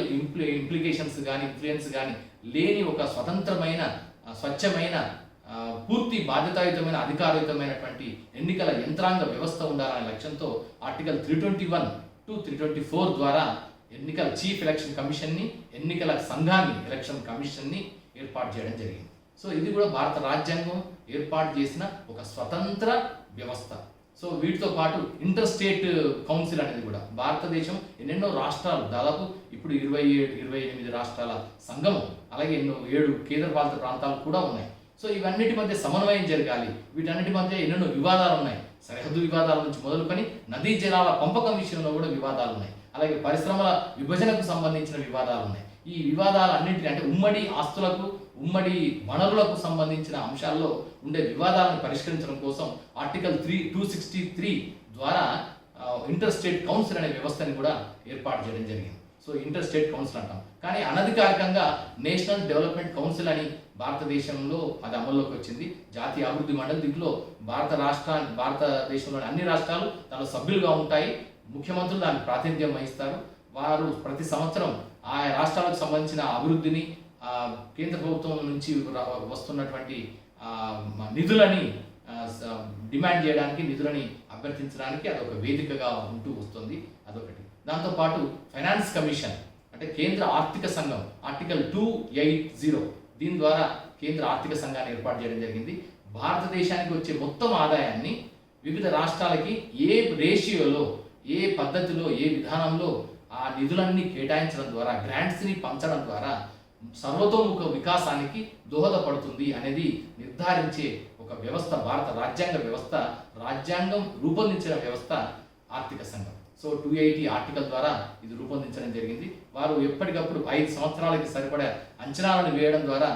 ఇంప్లికేషన్స్ కానీ ఇన్ఫ్లుయెన్స్ కానీ లేని ఒక స్వతంత్రమైన, స్వచ్ఛమైన, పూర్తి బాధ్యతాయుతమైన, అధికారయుతమైనటువంటి ఎన్నికల యంత్రాంగ వ్యవస్థ ఉండాలనే లక్ష్యంతో ఆర్టికల్ 321 to 324 ద్వారా ఎన్నికల చీఫ్ ఎలక్షన్ కమిషన్ని, ఎన్నికల సంఘాన్ని, ఎలక్షన్ కమిషన్ని ఏర్పాటు చేయడం జరిగింది. సో ఇది కూడా భారత రాజ్యాంగం ఏర్పాటు చేసిన ఒక స్వతంత్ర వ్యవస్థ. సో వీటితో పాటు ఇంటర్ స్టేట్ కౌన్సిల్ అనేది కూడా భారతదేశం ఎన్నెన్నో రాష్ట్రాలు, దాదాపు ఇప్పుడు 28 రాష్ట్రాల సంఘం, అలాగే 7 కేంద్రపాలిత ప్రాంతాలు కూడా ఉన్నాయి. సో ఇవన్నిటి మధ్య సమన్వయం జరగాలి. వీటన్నిటి మధ్య ఎన్నెన్నో వివాదాలు ఉన్నాయి. సరిహద్దు వివాదాల నుంచి మొదలుకొని నదీ జలాల పంపకం విషయంలో కూడా వివాదాలు ఉన్నాయి. అలాగే పరిశ్రమల విభజనకు సంబంధించిన వివాదాలు ఉన్నాయి. ఈ వివాదాలన్నింటినీ, అంటే ఉమ్మడి ఆస్తులకు, ఉమ్మడి వనరులకు సంబంధించిన అంశాల్లో ఉండే వివాదాలను పరిష్కరించడం కోసం ఆర్టికల్ 263 ద్వారా ఇంటర్ స్టేట్ కౌన్సిల్ అనే వ్యవస్థని కూడా ఏర్పాటు చేయడం జరిగింది. సో ఇంటర్ స్టేట్ కౌన్సిల్ అంటాం, కానీ అనధికారికంగా నేషనల్ డెవలప్మెంట్ కౌన్సిల్ అని భారతదేశంలో అది అమల్లోకి వచ్చింది. జాతీయ అభివృద్ధి మండలి, దీంట్లో భారతదేశంలోని అన్ని రాష్ట్రాలు దానిలో సభ్యులుగా ఉంటాయి. ముఖ్యమంత్రులు దానికి ప్రాతినిధ్యం వహిస్తారు. వారు ప్రతి సంవత్సరం ఆయా రాష్ట్రాలకు సంబంధించిన అభివృద్ధిని, కేంద్ర ప్రభుత్వం నుంచి వస్తున్నటువంటి నిధులని డిమాండ్ చేయడానికి, నిధులని అభ్యర్థించడానికి అదొక వేదికగా ఉంటూ వస్తుంది. అదొకటి. దాంతోపాటు ఫైనాన్స్ కమిషన్, అంటే కేంద్ర ఆర్థిక సంఘం, ఆర్టికల్ 280 దీని ద్వారా కేంద్ర ఆర్థిక సంఘాన్ని ఏర్పాటు చేయడం జరిగింది. భారతదేశానికి వచ్చే మొత్తం ఆదాయాన్ని వివిధ రాష్ట్రాలకి ఏ రేషియోలో, ఏ పద్ధతిలో, ఏ విధానంలో ఆ నిధులన్నీ కేటాయించడం ద్వారా, గ్రాంట్స్ని పంచడం ద్వారా సర్వతోముఖ వికాసానికి దోహదపడుతుంది అనేది నిర్ధారించే ఒక వ్యవస్థ భారత రాజ్యాంగ వ్యవస్థ. రాజ్యాంగం రూపొందించిన వ్యవస్థ ఆర్థిక సంఘం. సో 280 ఆర్టికల్ ద్వారా ఇది రూపొందించడం జరిగింది. వారు ఎప్పటికప్పుడు 5 సంవత్సరాలకి సరిపడా అంచనాలను వేయడం ద్వారా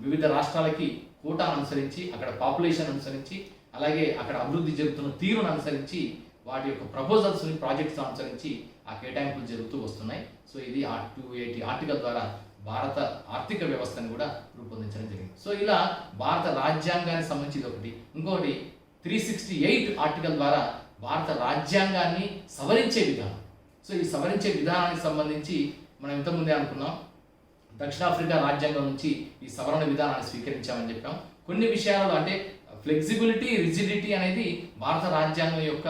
వివిధ రాష్ట్రాలకి కోటాను అనుసరించి, అక్కడ పాపులేషన్ అనుసరించి, అలాగే అక్కడ అభివృద్ధి జరుగుతున్న తీరును అనుసరించి, వాటి యొక్క ప్రపోజల్స్ని, ప్రాజెక్ట్స్ అనుసరించి ఆ కేటాయింపులు జరుగుతూ వస్తున్నాయి. సో ఇది 280 ఆర్టికల్ ద్వారా భారత ఆర్థిక వ్యవస్థను కూడా రూపొందించడం జరిగింది. సో ఇలా భారత రాజ్యాంగానికి సంబంధించి ఒకటి. ఇంకొకటి 368 ఆర్టికల్ ద్వారా భారత రాజ్యాంగాన్ని సవరించే విధానం. సో ఈ సవరించే విధానానికి సంబంధించి మనం ఇంతకుముందే అనుకున్నాం, దక్షిణాఫ్రికా రాజ్యాంగం నుంచి ఈ సవరణ విధానాన్ని స్వీకరించామని చెప్పాం. కొన్ని విషయాలలో, అంటే ఫ్లెక్సిబిలిటీ, రిజిడిటీ అనేది భారత రాజ్యాంగం యొక్క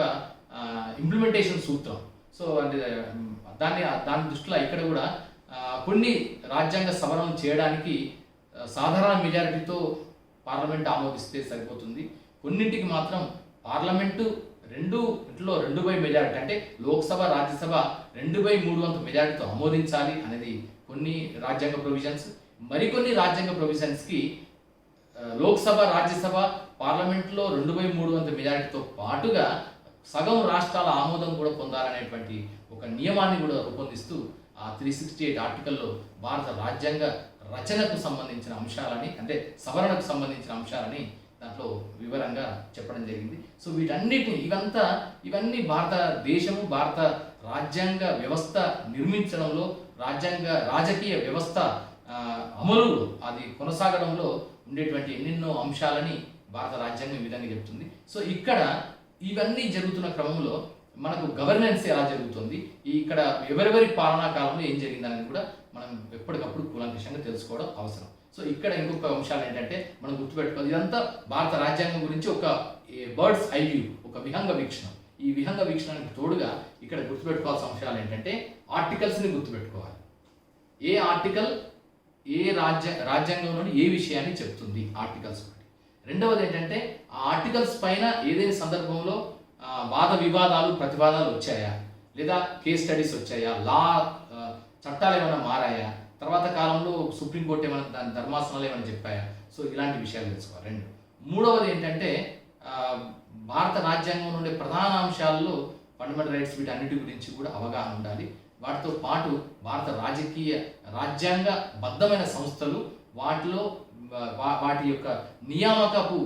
ఇంప్లిమెంటేషన్ సూత్రం. సో అంటే దాని దృష్టిలో ఇక్కడ కూడా కొన్ని రాజ్యాంగ సవరణలు చేయడానికి సాధారణ మెజారిటీతో పార్లమెంట్ ఆమోదిస్తే సరిపోతుంది. కొన్నింటికి మాత్రం పార్లమెంటు 2/2 మెజారిటీ, అంటే లోక్సభ, రాజ్యసభ 2/3 మెజారిటీతో ఆమోదించాలి అనేది కొన్ని రాజ్యాంగ ప్రొవిజన్స్. మరికొన్ని రాజ్యాంగ ప్రొవిజన్స్కి లోక్సభ, రాజ్యసభ, పార్లమెంట్లో 2/3 మెజారిటీతో పాటుగా సగం రాష్ట్రాల ఆమోదం కూడా పొందాలనేటువంటి ఒక నియమాన్ని కూడా రూపొందిస్తూ ఆ 368 ఆర్టికల్లో భారత రాజ్యాంగ రచనకు సంబంధించిన అంశాలని, అంటే సవరణకు సంబంధించిన అంశాలని దాంట్లో వివరంగా చెప్పడం జరిగింది. సో ఇవన్నీ భారతదేశము, భారత రాజ్యాంగ వ్యవస్థ నిర్మించడంలో, రాజకీయ వ్యవస్థ అమలులో, అది కొనసాగడంలో ఉండేటువంటి ఎన్నెన్నో అంశాలని భారత రాజ్యాంగం ఈ విధంగా చెప్తుంది. సో ఇక్కడ ఇవన్నీ జరుగుతున్న క్రమంలో మనకు గవర్నెన్స్ ఎలా జరుగుతుంది, ఇక్కడ ఎవరెవరి పాలనా కాలంలో ఏం జరిగిందనేది కూడా మనం ఎప్పటికప్పుడు కూలంకషంగా తెలుసుకోవడం అవసరం. సో ఇక్కడ ఇంకొక అంశాలు ఏంటంటే మనం గుర్తుపెట్టుకోవాలి, ఇదంతా భారత రాజ్యాంగం గురించి ఒక బర్డ్స్ ఐ వ్యూ, ఒక విహంగ వీక్షణం. ఈ విహంగ వీక్షణానికి తోడుగా ఇక్కడ గుర్తుపెట్టుకోవాల్సిన అంశాలు ఏంటంటే ఆర్టికల్స్ని గుర్తుపెట్టుకోవాలి. ఏ ఆర్టికల్ ఏ రాజ్యాంగంలోని ఏ విషయాన్ని చెప్తుంది, ఆర్టికల్స్ ఒకటి. రెండవది ఏంటంటే ఆ ఆర్టికల్స్ పైన ఏదైనా సందర్భంలో వాద వివాదాలు ప్రతివాదాలు వచ్చాయా, లేదా కేస్ స్టడీస్ వచ్చాయా, చట్టాలు ఏమైనా మారాయా, తర్వాత కాలంలో సుప్రీంకోర్టు ఏమైనా దాని ధర్మాసనాలు ఏమైనా చెప్పాయా. సో ఇలాంటి విషయాలు తెలుసుకోవాలి. రెండు. మూడవది ఏంటంటే భారత రాజ్యాంగంలో ఉండే ప్రధాన అంశాల్లో ఫండమెంటల్ రైట్స్ వీటన్నిటి గురించి కూడా అవగాహన ఉండాలి. వాటితో పాటు భారత రాజ్యాంగ బద్ధమైన సంస్థలు వాటిలో వాటి యొక్క నియామకపు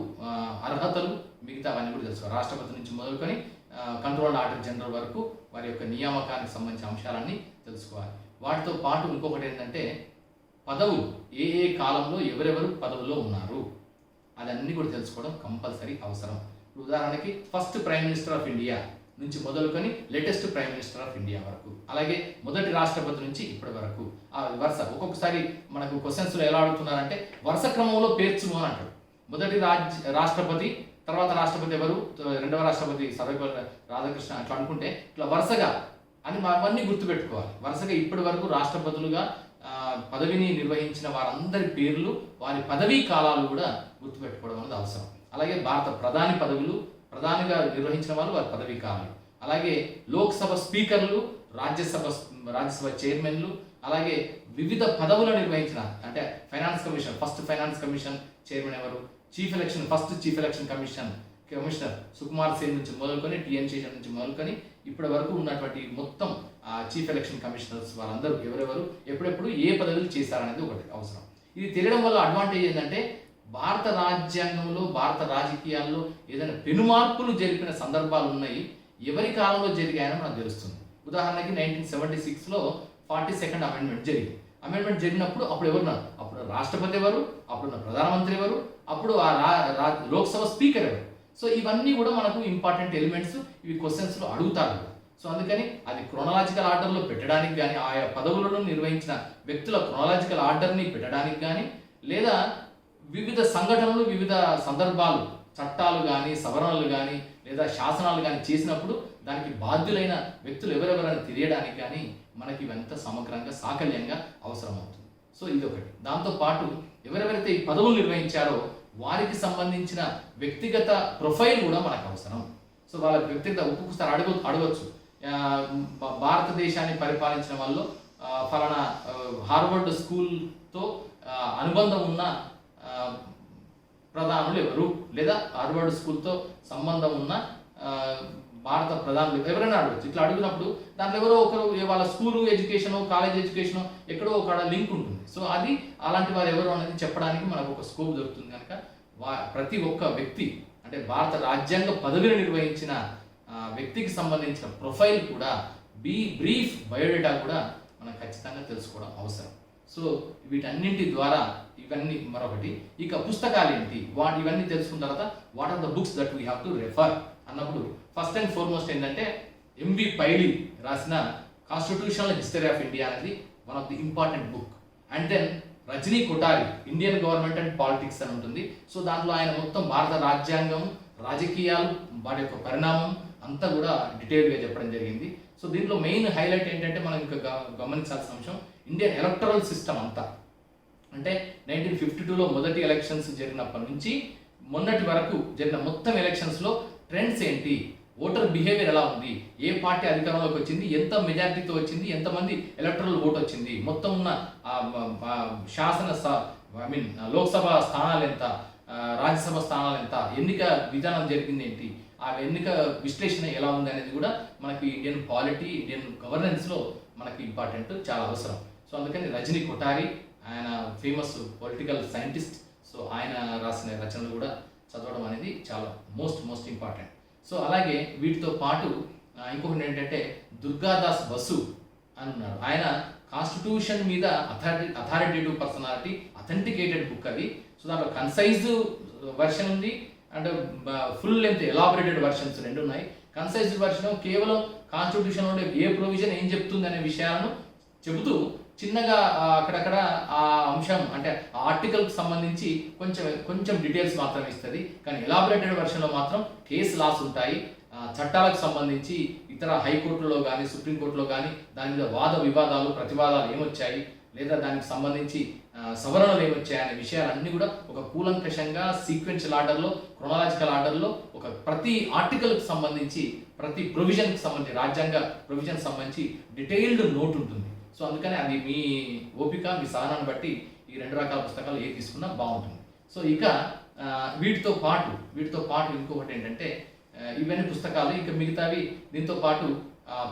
అర్హతలు మిగతా అవన్నీ కూడా తెలుసుకోవాలి. రాష్ట్రపతి నుంచి మొదలుకొని కంట్రోల్ ఆర్డర్ జనరల్ వరకు వారి యొక్క నియామకానికి సంబంధించిన అంశాలన్నీ తెలుసుకోవాలి. వాటితో పాటు ఇంకొకటి ఏంటంటే పదవులు ఏ ఏ కాలంలో ఎవరెవరు పదవుల్లో ఉన్నారు అదన్నీ కూడా తెలుసుకోవడం కంపల్సరీ అవసరం. ఉదాహరణకి first prime minister of India నుంచి మొదలుకొని latest prime minister of India వరకు, అలాగే మొదటి రాష్ట్రపతి నుంచి ఇప్పటి వరకు ఆ వరుస. ఒక్కొక్కసారి మనకు క్వశ్చన్స్లో ఎలా అడుగుతున్నారంటే వరుస క్రమంలో పేర్చుము అని అంటారు. మొదటి రాష్ట్రపతి, తర్వాత రాష్ట్రపతి ఎవరు, రెండవ రాష్ట్రపతి సర్వేపల్లి రాధాకృష్ణ, అట్లా అనుకుంటే ఇట్లా వరుసగా అని అవన్నీ గుర్తుపెట్టుకోవాలి. వరుసగా ఇప్పటి వరకు రాష్ట్రపతులుగా పదవిని నిర్వహించిన వారందరి పేర్లు, వారి పదవీ కాలాలు కూడా గుర్తుపెట్టుకోవడం అనేది అవసరం. అలాగే భారత ప్రధానిగా నిర్వహించిన వాళ్ళు వారి పదవీ కాలాలు, అలాగే లోక్సభ స్పీకర్లు, రాజ్యసభ చైర్మన్లు, అలాగే వివిధ పదవులు నిర్వహించిన అంటే ఫస్ట్ ఫైనాన్స్ కమిషన్ చైర్మన్ ఎవరు, first chief election commissioner Sukumar Sen నుంచి మొదలుకొని టిఎన్ శేషన్ నుంచి మొదలుకొని ఇప్పటి వరకు ఉన్నటువంటి మొత్తం చీఫ్ ఎలక్షన్ కమిషనర్స్ వాళ్ళందరూ ఎవరెవరు ఎప్పుడెప్పుడు ఏ పదవులు చేశారనేది ఒకటి అవసరం. ఇది తెలియడం వల్ల అడ్వాంటేజ్ ఏంటంటే భారత రాజ్యాంగంలో భారత రాజకీయాల్లో ఏదైనా పెనుమార్పులు జరిపిన సందర్భాలు ఉన్నాయి, ఎవరి కాలంలో జరిగాయని మనకు తెలుస్తుంది. ఉదాహరణకి 1976లో 42nd అమెండ్మెంట్ జరిగింది. అమెండ్మెంట్ జరిగినప్పుడు అప్పుడు రాష్ట్రపతి ఎవరు, అప్పుడున్న ప్రధానమంత్రి ఎవరు, అప్పుడు లోక్సభ స్పీకర్ ఎవరు. సో ఇవన్నీ కూడా మనకు ఇంపార్టెంట్ ఎలిమెంట్స్, ఇవి క్వశ్చన్స్లో అడుగుతారు. సో అందుకని అది క్రోనలాజికల్ ఆర్డర్లో పెట్టడానికి కానీ, ఆయా పదవులను నిర్వహించిన వ్యక్తుల క్రోనలాజికల్ ఆర్డర్ని పెట్టడానికి కానీ, లేదా వివిధ సంఘటనలు, వివిధ సందర్భాలు, చట్టాలు కానీ, సవరణలు కానీ, లేదా శాసనాలు కానీ చేసినప్పుడు దానికి బాధ్యులైన వ్యక్తులు ఎవరెవరని తెలియడానికి కానీ మనకి ఇవంతా సమగ్రంగా సాకల్యంగా అవసరమవుతుంది. సో ఇది ఒకటి. దాంతోపాటు ఎవరెవరైతే ఈ పదవులు నిర్వహించారో వారికి సంబంధించిన వ్యక్తిగత ప్రొఫైల్ కూడా మనకు అవసరం. సో వాళ్ళ వ్యక్తిగత ఒక్కొక్కసారి అడగవచ్చు, భారతదేశాన్ని పరిపాలించిన వాళ్ళు ఫలానా హార్వర్డ్ స్కూల్తో అనుబంధం ఉన్న ప్రధానులు ఎవరు, లేదా హార్వర్డ్ స్కూల్తో సంబంధం ఉన్న భారత ప్రధానులు ఎవరైనా అడగచ్చు. ఇట్లా అడిగినప్పుడు దాంట్లో ఎవరో ఒకరు వాళ్ళ స్కూలు ఎడ్యుకేషను, కాలేజ్ ఎడ్యుకేషను ఎక్కడో ఒక లింక్ ఉంటుంది. సో అది అలాంటి వారు ఎవరు అనేది చెప్పడానికి మనకు ఒక స్కోప్ దొరుకుతుంది. కనుక ప్రతి ఒక్క వ్యక్తి అంటే భారత రాజ్యాంగ పదవిని నిర్వహించిన వ్యక్తికి సంబంధించిన ప్రొఫైల్ కూడా, బ్రీఫ్ బయోడేటా కూడా మనం ఖచ్చితంగా తెలుసుకోవడం అవసరం. సో వీటన్నింటి ద్వారా ఇవన్నీ మరొకటి. ఇక పుస్తకాలు ఏంటి, ఇవన్నీ తెలుసుకున్న తర్వాత what are the books that we have to refer అన్నప్పుడు ఫస్ట్ అండ్ ఫార్మోస్ట్ ఏంటంటే ఎంవి పైలి రాసిన కాన్స్టిట్యూషనల్ హిస్టరీ ఆఫ్ ఇండియా అనేది one of the important book. And then Rajni Kothari Indian government and politics అని ఉంటుంది. సో దాంట్లో ఆయన మొత్తం భారత రాజ్యాంగం, రాజకీయాలు, వాటి యొక్క పరిణామం అంతా కూడా డీటెయిల్గా చెప్పడం జరిగింది. సో దీంట్లో మెయిన్ హైలైట్ ఏంటంటే మనం ఇంకా గమనించాల్సిన అంశం ఇండియన్ ఎలక్టరల్ సిస్టమ్ అంతా. అంటే 1952లో మొదటి ఎలక్షన్స్ జరిగినప్పటి నుంచి మొన్నటి వరకు జరిగిన మొత్తం ఎలక్షన్స్లో ట్రెండ్స్ ఏంటి, ఓటర్ బిహేవియర్ ఎలా ఉంది, ఏ పార్టీ అధికారంలోకి వచ్చింది, ఎంత మెజారిటీతో వచ్చింది, ఎంతమంది ఎలక్టరల్ ఓట్ వచ్చింది, మొత్తం ఉన్న లోక్సభ స్థానాలు ఎంత, రాజ్యసభ స్థానాలు ఎంత, ఎన్నిక విధానం జరిగింది ఏంటి, ఆ ఎన్నిక విశ్లేషణ ఎలా ఉంది అనేది కూడా మనకి ఇండియన్ పాలిటీ, ఇండియన్ గవర్నెన్స్లో మనకి ఇంపార్టెంట్, చాలా అవసరం. సో అందుకని రజనీ కొఠారి ఆయన ఫేమస్ పొలిటికల్ సైంటిస్ట్. సో ఆయన రాసిన రచనలు కూడా చదవడం అనేది చాలా మోస్ట్ ఇంపార్టెంట్. సో అలాగే వీటితో పాటు ఇంకొకటి ఏంటంటే దుర్గాదాస్ బసు అని ఉన్నారు. ఆయన కాన్స్టిట్యూషన్ మీద అథారిటేటివ్ పర్సనాలిటీ, అథెంటికేటెడ్ బుక్ అది. సో దాంట్లో కన్సైజ్ వర్షన్ ఉంది and full length elaborated versions రెండు ఉన్నాయి. కన్సైజ్ వర్షన్ కేవలం కాన్స్టిట్యూషన్ ఉండే ఏ ప్రొవిజన్ ఏం చెప్తుంది అనే విషయాలను చెబుతూ చిన్నగా అక్కడక్కడ ఆ అంశం అంటే ఆ ఆర్టికల్కి సంబంధించి కొంచెం డీటెయిల్స్ మాత్రం ఇస్తుంది. కానీ ఎలాబరేటెడ్ వర్షన్లో మాత్రం కేసు లాస్ ఉంటాయి, చట్టాలకు సంబంధించి ఇతర హైకోర్టులో కానీ సుప్రీంకోర్టులో కానీ దాని మీద వాద వివాదాలు ప్రతివాదాలు ఏమొచ్చాయి, లేదా దానికి సంబంధించి సవరణలు ఏమొచ్చాయనే విషయాలన్నీ కూడా ఒక కూలంకషంగా సీక్వెన్షియల్ ఆర్డర్లో, క్రొనాలజికల్ ఆర్డర్లో ఒక ప్రతి ఆర్టికల్కి సంబంధించి, ప్రతి ప్రొవిజన్కి సంబంధించి, రాజ్యాంగ ప్రొవిజన్ సంబంధించి డీటెయిల్డ్ నోట్ ఉంటుంది. సో అందుకని అది మీ ఓపిక, మీ సహనాన్ని బట్టి ఈ 2 రకాల పుస్తకాలు ఏ తీసుకున్నా బాగుంటుంది. సో ఇక వీటితో పాటు ఇంకొకటి ఏంటంటే ఇవన్నీ పుస్తకాలు, ఇంకా మిగతావి దీంతో పాటు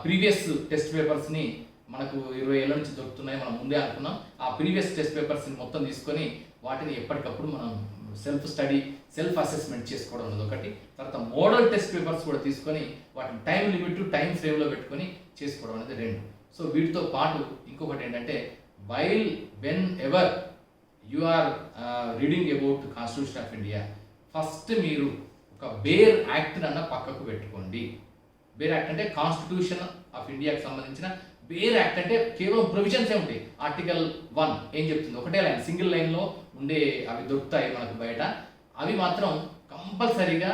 ప్రీవియస్ టెస్ట్ పేపర్స్ని మనకు 20 ఏళ్ళ నుంచి దొరుకుతున్నాయి, మనం ముందే అనుకున్నాం. ఆ ప్రీవియస్ టెస్ట్ పేపర్స్ని మొత్తం తీసుకొని వాటిని ఎప్పటికప్పుడు మనం సెల్ఫ్ స్టడీ, సెల్ఫ్ అసెస్మెంట్ చేసుకోవడం అనేది ఒకటి. తర్వాత మోడల్ టెస్ట్ పేపర్స్ కూడా తీసుకొని వాటిని టైం లిమిట్, టైం ఫ్రేమ్లో పెట్టుకొని చేసుకోవడం అనేది 2. సో వీటితో పాటు ఇంకొకటి ఏంటంటే whenever you are reading about constitution of India, first మీరు ఒక బేర్ యాక్ట్ అన్న పక్కకు పెట్టుకోండి. బేర్ యాక్ట్ అంటే కాన్స్టిట్యూషన్ ఆఫ్ ఇండియాకి సంబంధించిన బేర్ యాక్ట్ అంటే కేవలం ప్రొవిజన్సే ఉంటాయి. ఆర్టికల్ 1 ఏం చెప్తుంది, ఒకటే లైన్, సింగిల్ లైన్లో ఉండే అవి దొరుకుతాయి మనకు బయట. అవి మాత్రం కంపల్సరీగా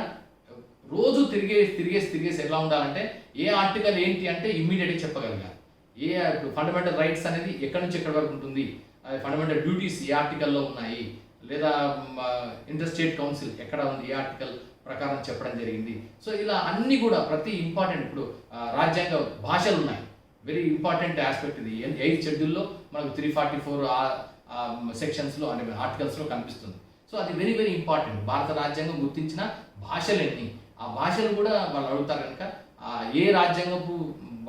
రోజు తిరిగేసి ఎలా ఉండాలంటే ఏ ఆర్టికల్ ఏంటి అంటే ఇమ్మీడియట్గా చెప్పగలగాలి. ఏ ఫండమెంటల్ రైట్స్ అనేది ఎక్కడి నుంచి ఎక్కడి వరకు ఉంటుంది, ఫండమెంటల్ డ్యూటీస్ ఏ ఆర్టికల్లో ఉన్నాయి, లేదా ఇంటర్ స్టేట్ కౌన్సిల్ ఎక్కడ ఉంది, ఏ ఆర్టికల్ ప్రకారం చెప్పడం జరిగింది. సో ఇలా అన్నీ కూడా ప్రతి ఇంపార్టెంట్, ఇప్పుడు రాజ్యాంగ భాషలు ఉన్నాయి, వెరీ ఇంపార్టెంట్ ఆస్పెక్ట్ ఇది. 8th షెడ్యూల్లో మనకు 344 సెక్షన్స్లో అంటే ఆర్టికల్స్లో కనిపిస్తుంది. సో అది వెరీ వెరీ ఇంపార్టెంట్. భారత రాజ్యాంగం గుర్తించిన భాషలు ఎన్ని, ఆ భాషలు కూడా వాళ్ళు అడుగుతారు కనుక ఏ రాజ్యాంగపు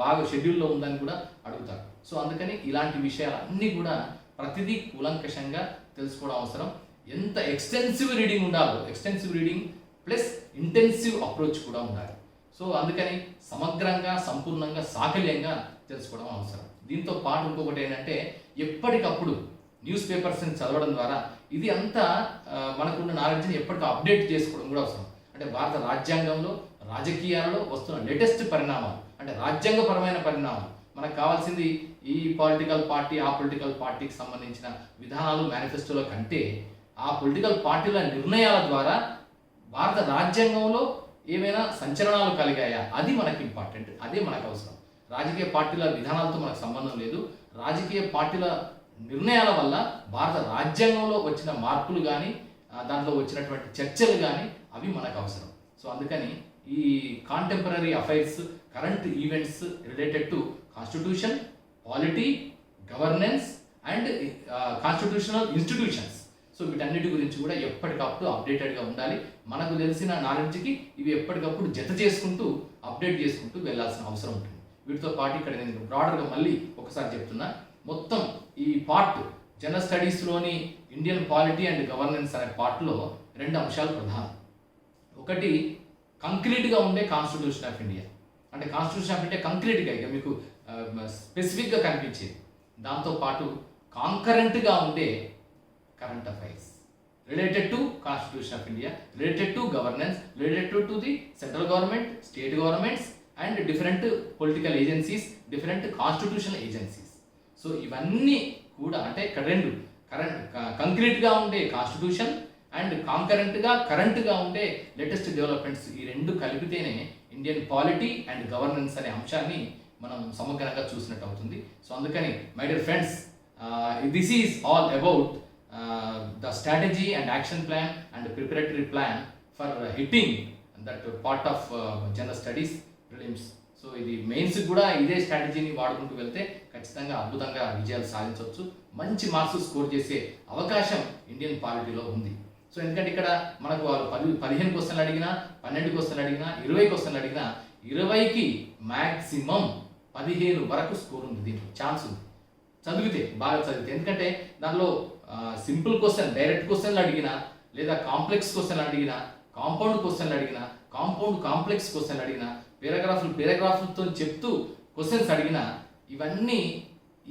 బాగా షెడ్యూల్లో ఉందని కూడా అడుగుతారు. సో అందుకని ఇలాంటి విషయాలన్నీ కూడా ప్రతిదీ కూలంకషంగా తెలుసుకోవడం అవసరం. ఎంత ఎక్స్టెన్సివ్ రీడింగ్ ఉండాలో, extensive reading plus intensive approach కూడా ఉండాలి. సో అందుకని సమగ్రంగా, సంపూర్ణంగా, సాకల్యంగా తెలుసుకోవడం అవసరం. దీంతో పాటు ఇంకొకటి ఏంటంటే ఎప్పటికప్పుడు న్యూస్ పేపర్స్ని చదవడం ద్వారా ఇది అంతా మనకున్న నాలెడ్జ్ని ఎప్పటికీ అప్డేట్ చేసుకోవడం కూడా అవసరం. అంటే భారత రాజ్యాంగంలో, రాజకీయాలలో వస్తున్న లేటెస్ట్ పరిణామాలు, అంటే రాజ్యాంగపరమైన పరిణామాలు, మనకు కావాల్సింది ఈ పొలిటికల్ పార్టీ, ఆ పొలిటికల్ పార్టీకి సంబంధించిన విధానాలు మేనిఫెస్టోలో కంటే ఆ పొలిటికల్ పార్టీల నిర్ణయాల ద్వారా భారత రాజ్యాంగంలో ఏమైనా సంచలనాలు కలిగాయా, అది మనకి ఇంపార్టెంట్, అదే మనకు అవసరం. రాజకీయ పార్టీల విధానాలతో మనకు సంబంధం లేదు. రాజకీయ పార్టీల నిర్ణయాల వల్ల భారత రాజ్యాంగంలో వచ్చిన మార్పులు కానీ, దాంట్లో వచ్చినటువంటి చర్చలు కానీ అవి మనకు అవసరం. సో అందుకని ఈ contemporary affairs, current events related to constitution, polity, governance and constitutional institutions, so వీటన్నిటి గురించి కూడా ఎప్పటికప్పుడు అప్డేటెడ్గా ఉండాలి. మనకు తెలిసిన నాలెడ్జ్కి ఇవి ఎప్పటికప్పుడు జత చేసుకుంటూ, అప్డేట్ చేసుకుంటూ వెళ్ళాల్సిన అవసరం ఉంటుంది. వీటితో పాటు ఇక్కడ నేను బ్రాడర్గా మళ్ళీ ఒకసారి చెప్తున్నా, మొత్తం ఈ పార్ట్ జనరల్ స్టడీస్లోని ఇండియన్ పాలిటీ అండ్ గవర్నెన్స్ అనే పార్ట్లో 2 అంశాలు ప్రధానం. ఒకటి కంక్రీట్గా ఉండే కాన్స్టిట్యూషన్ ఆఫ్ ఇండియా, అంటే కాన్స్టిట్యూషన్ ఆఫ్ ఇండియా కంక్రీట్గా ఇక మీకు స్పెసిఫిక్గా కనిపించేది. దాంతోపాటు కాంకరెంట్గా ఉండే current affairs related to constitution of India, related to governance, related to the central government, state governments and different political agencies, different constitutional agencies. So ఇవన్నీ కూడా అంటే ఇక్కడ 2 కంక్రీట్గా ఉండే కాన్స్టిట్యూషన్ అండ్ కరెంట్గా ఉండే లేటెస్ట్ డెవలప్మెంట్స్, ఈ 2 కలిపితేనే ఇండియన్ పాలిటీ అండ్ గవర్నెన్స్ అనే అంశాన్ని మనం సమగ్రంగా చూసినట్టు అవుతుంది. సో అందుకని my dear friends, this is all about the strategy and action plan and preparatory plan for hitting that part of general studies prelims. So ఇది mains కూడా ఇదే స్ట్రాటజీని వాడుకుంటూ వెళ్తే ఖచ్చితంగా అద్భుతంగా విజయాలు సాధించవచ్చు, మంచి మార్క్స్ స్కోర్ చేసే అవకాశం ఇండియన్ పాలిటీలో ఉంది. సో ఎందుకంటే ఇక్కడ మనకు వాళ్ళు 15 క్వశ్చన్లు అడిగినా, 12 క్వశ్చన్లు అడిగినా, 20 క్వశ్చన్లు అడిగినా 20కి మ్యాక్సిమం 15 వరకు స్కోర్ ఉంది. దీంట్లో ఛాన్స్ ఉంది చదివితే, బాగా చదివితే. ఎందుకంటే దానిలో సింపుల్ క్వశ్చన్, డైరెక్ట్ క్వశ్చన్లు అడిగినా, లేదా కాంప్లెక్స్ క్వశ్చన్లు అడిగినా, కాంపౌండ్ క్వశ్చన్లు అడిగినా, కాంపౌండ్ కాంప్లెక్స్ క్వశ్చన్లు అడిగినా, పేరాగ్రాఫ్లతో చెప్తూ క్వశ్చన్స్ అడిగినా, ఇవన్నీ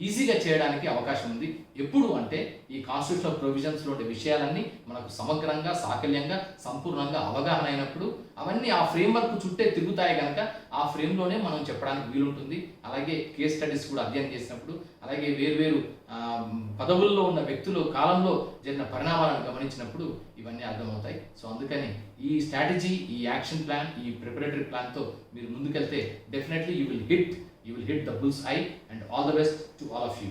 ఈజీగా చేయడానికి అవకాశం ఉంది. ఎప్పుడు అంటే ఈ కాన్స్టిట్యూషనల్ ప్రొవిజన్స్లో ఉండే విషయాలన్నీ మనకు సమగ్రంగా, సాకల్యంగా, సంపూర్ణంగా అవగాహన అయినప్పుడు అవన్నీ ఆ ఫ్రేమ్వర్క్ చుట్టే తిరుగుతాయి కనుక ఆ ఫ్రేమ్లోనే మనం చెప్పడానికి వీలుంటుంది. అలాగే కేస్ స్టడీస్ కూడా అధ్యయనం చేసినప్పుడు, అలాగే వేర్వేరు పదవుల్లో ఉన్న వ్యక్తులు కాలంలో జరిగిన పరిణామాలను గమనించినప్పుడు ఇవన్నీ అర్థమవుతాయి. సో అందుకని ఈ స్ట్రాటజీ, ఈ యాక్షన్ ప్లాన్, ఈ ప్రిపరేటరీ ప్లాన్తో మీరు ముందుకెళ్తే definitely you will hit the bull's eye, and all the best to all of you.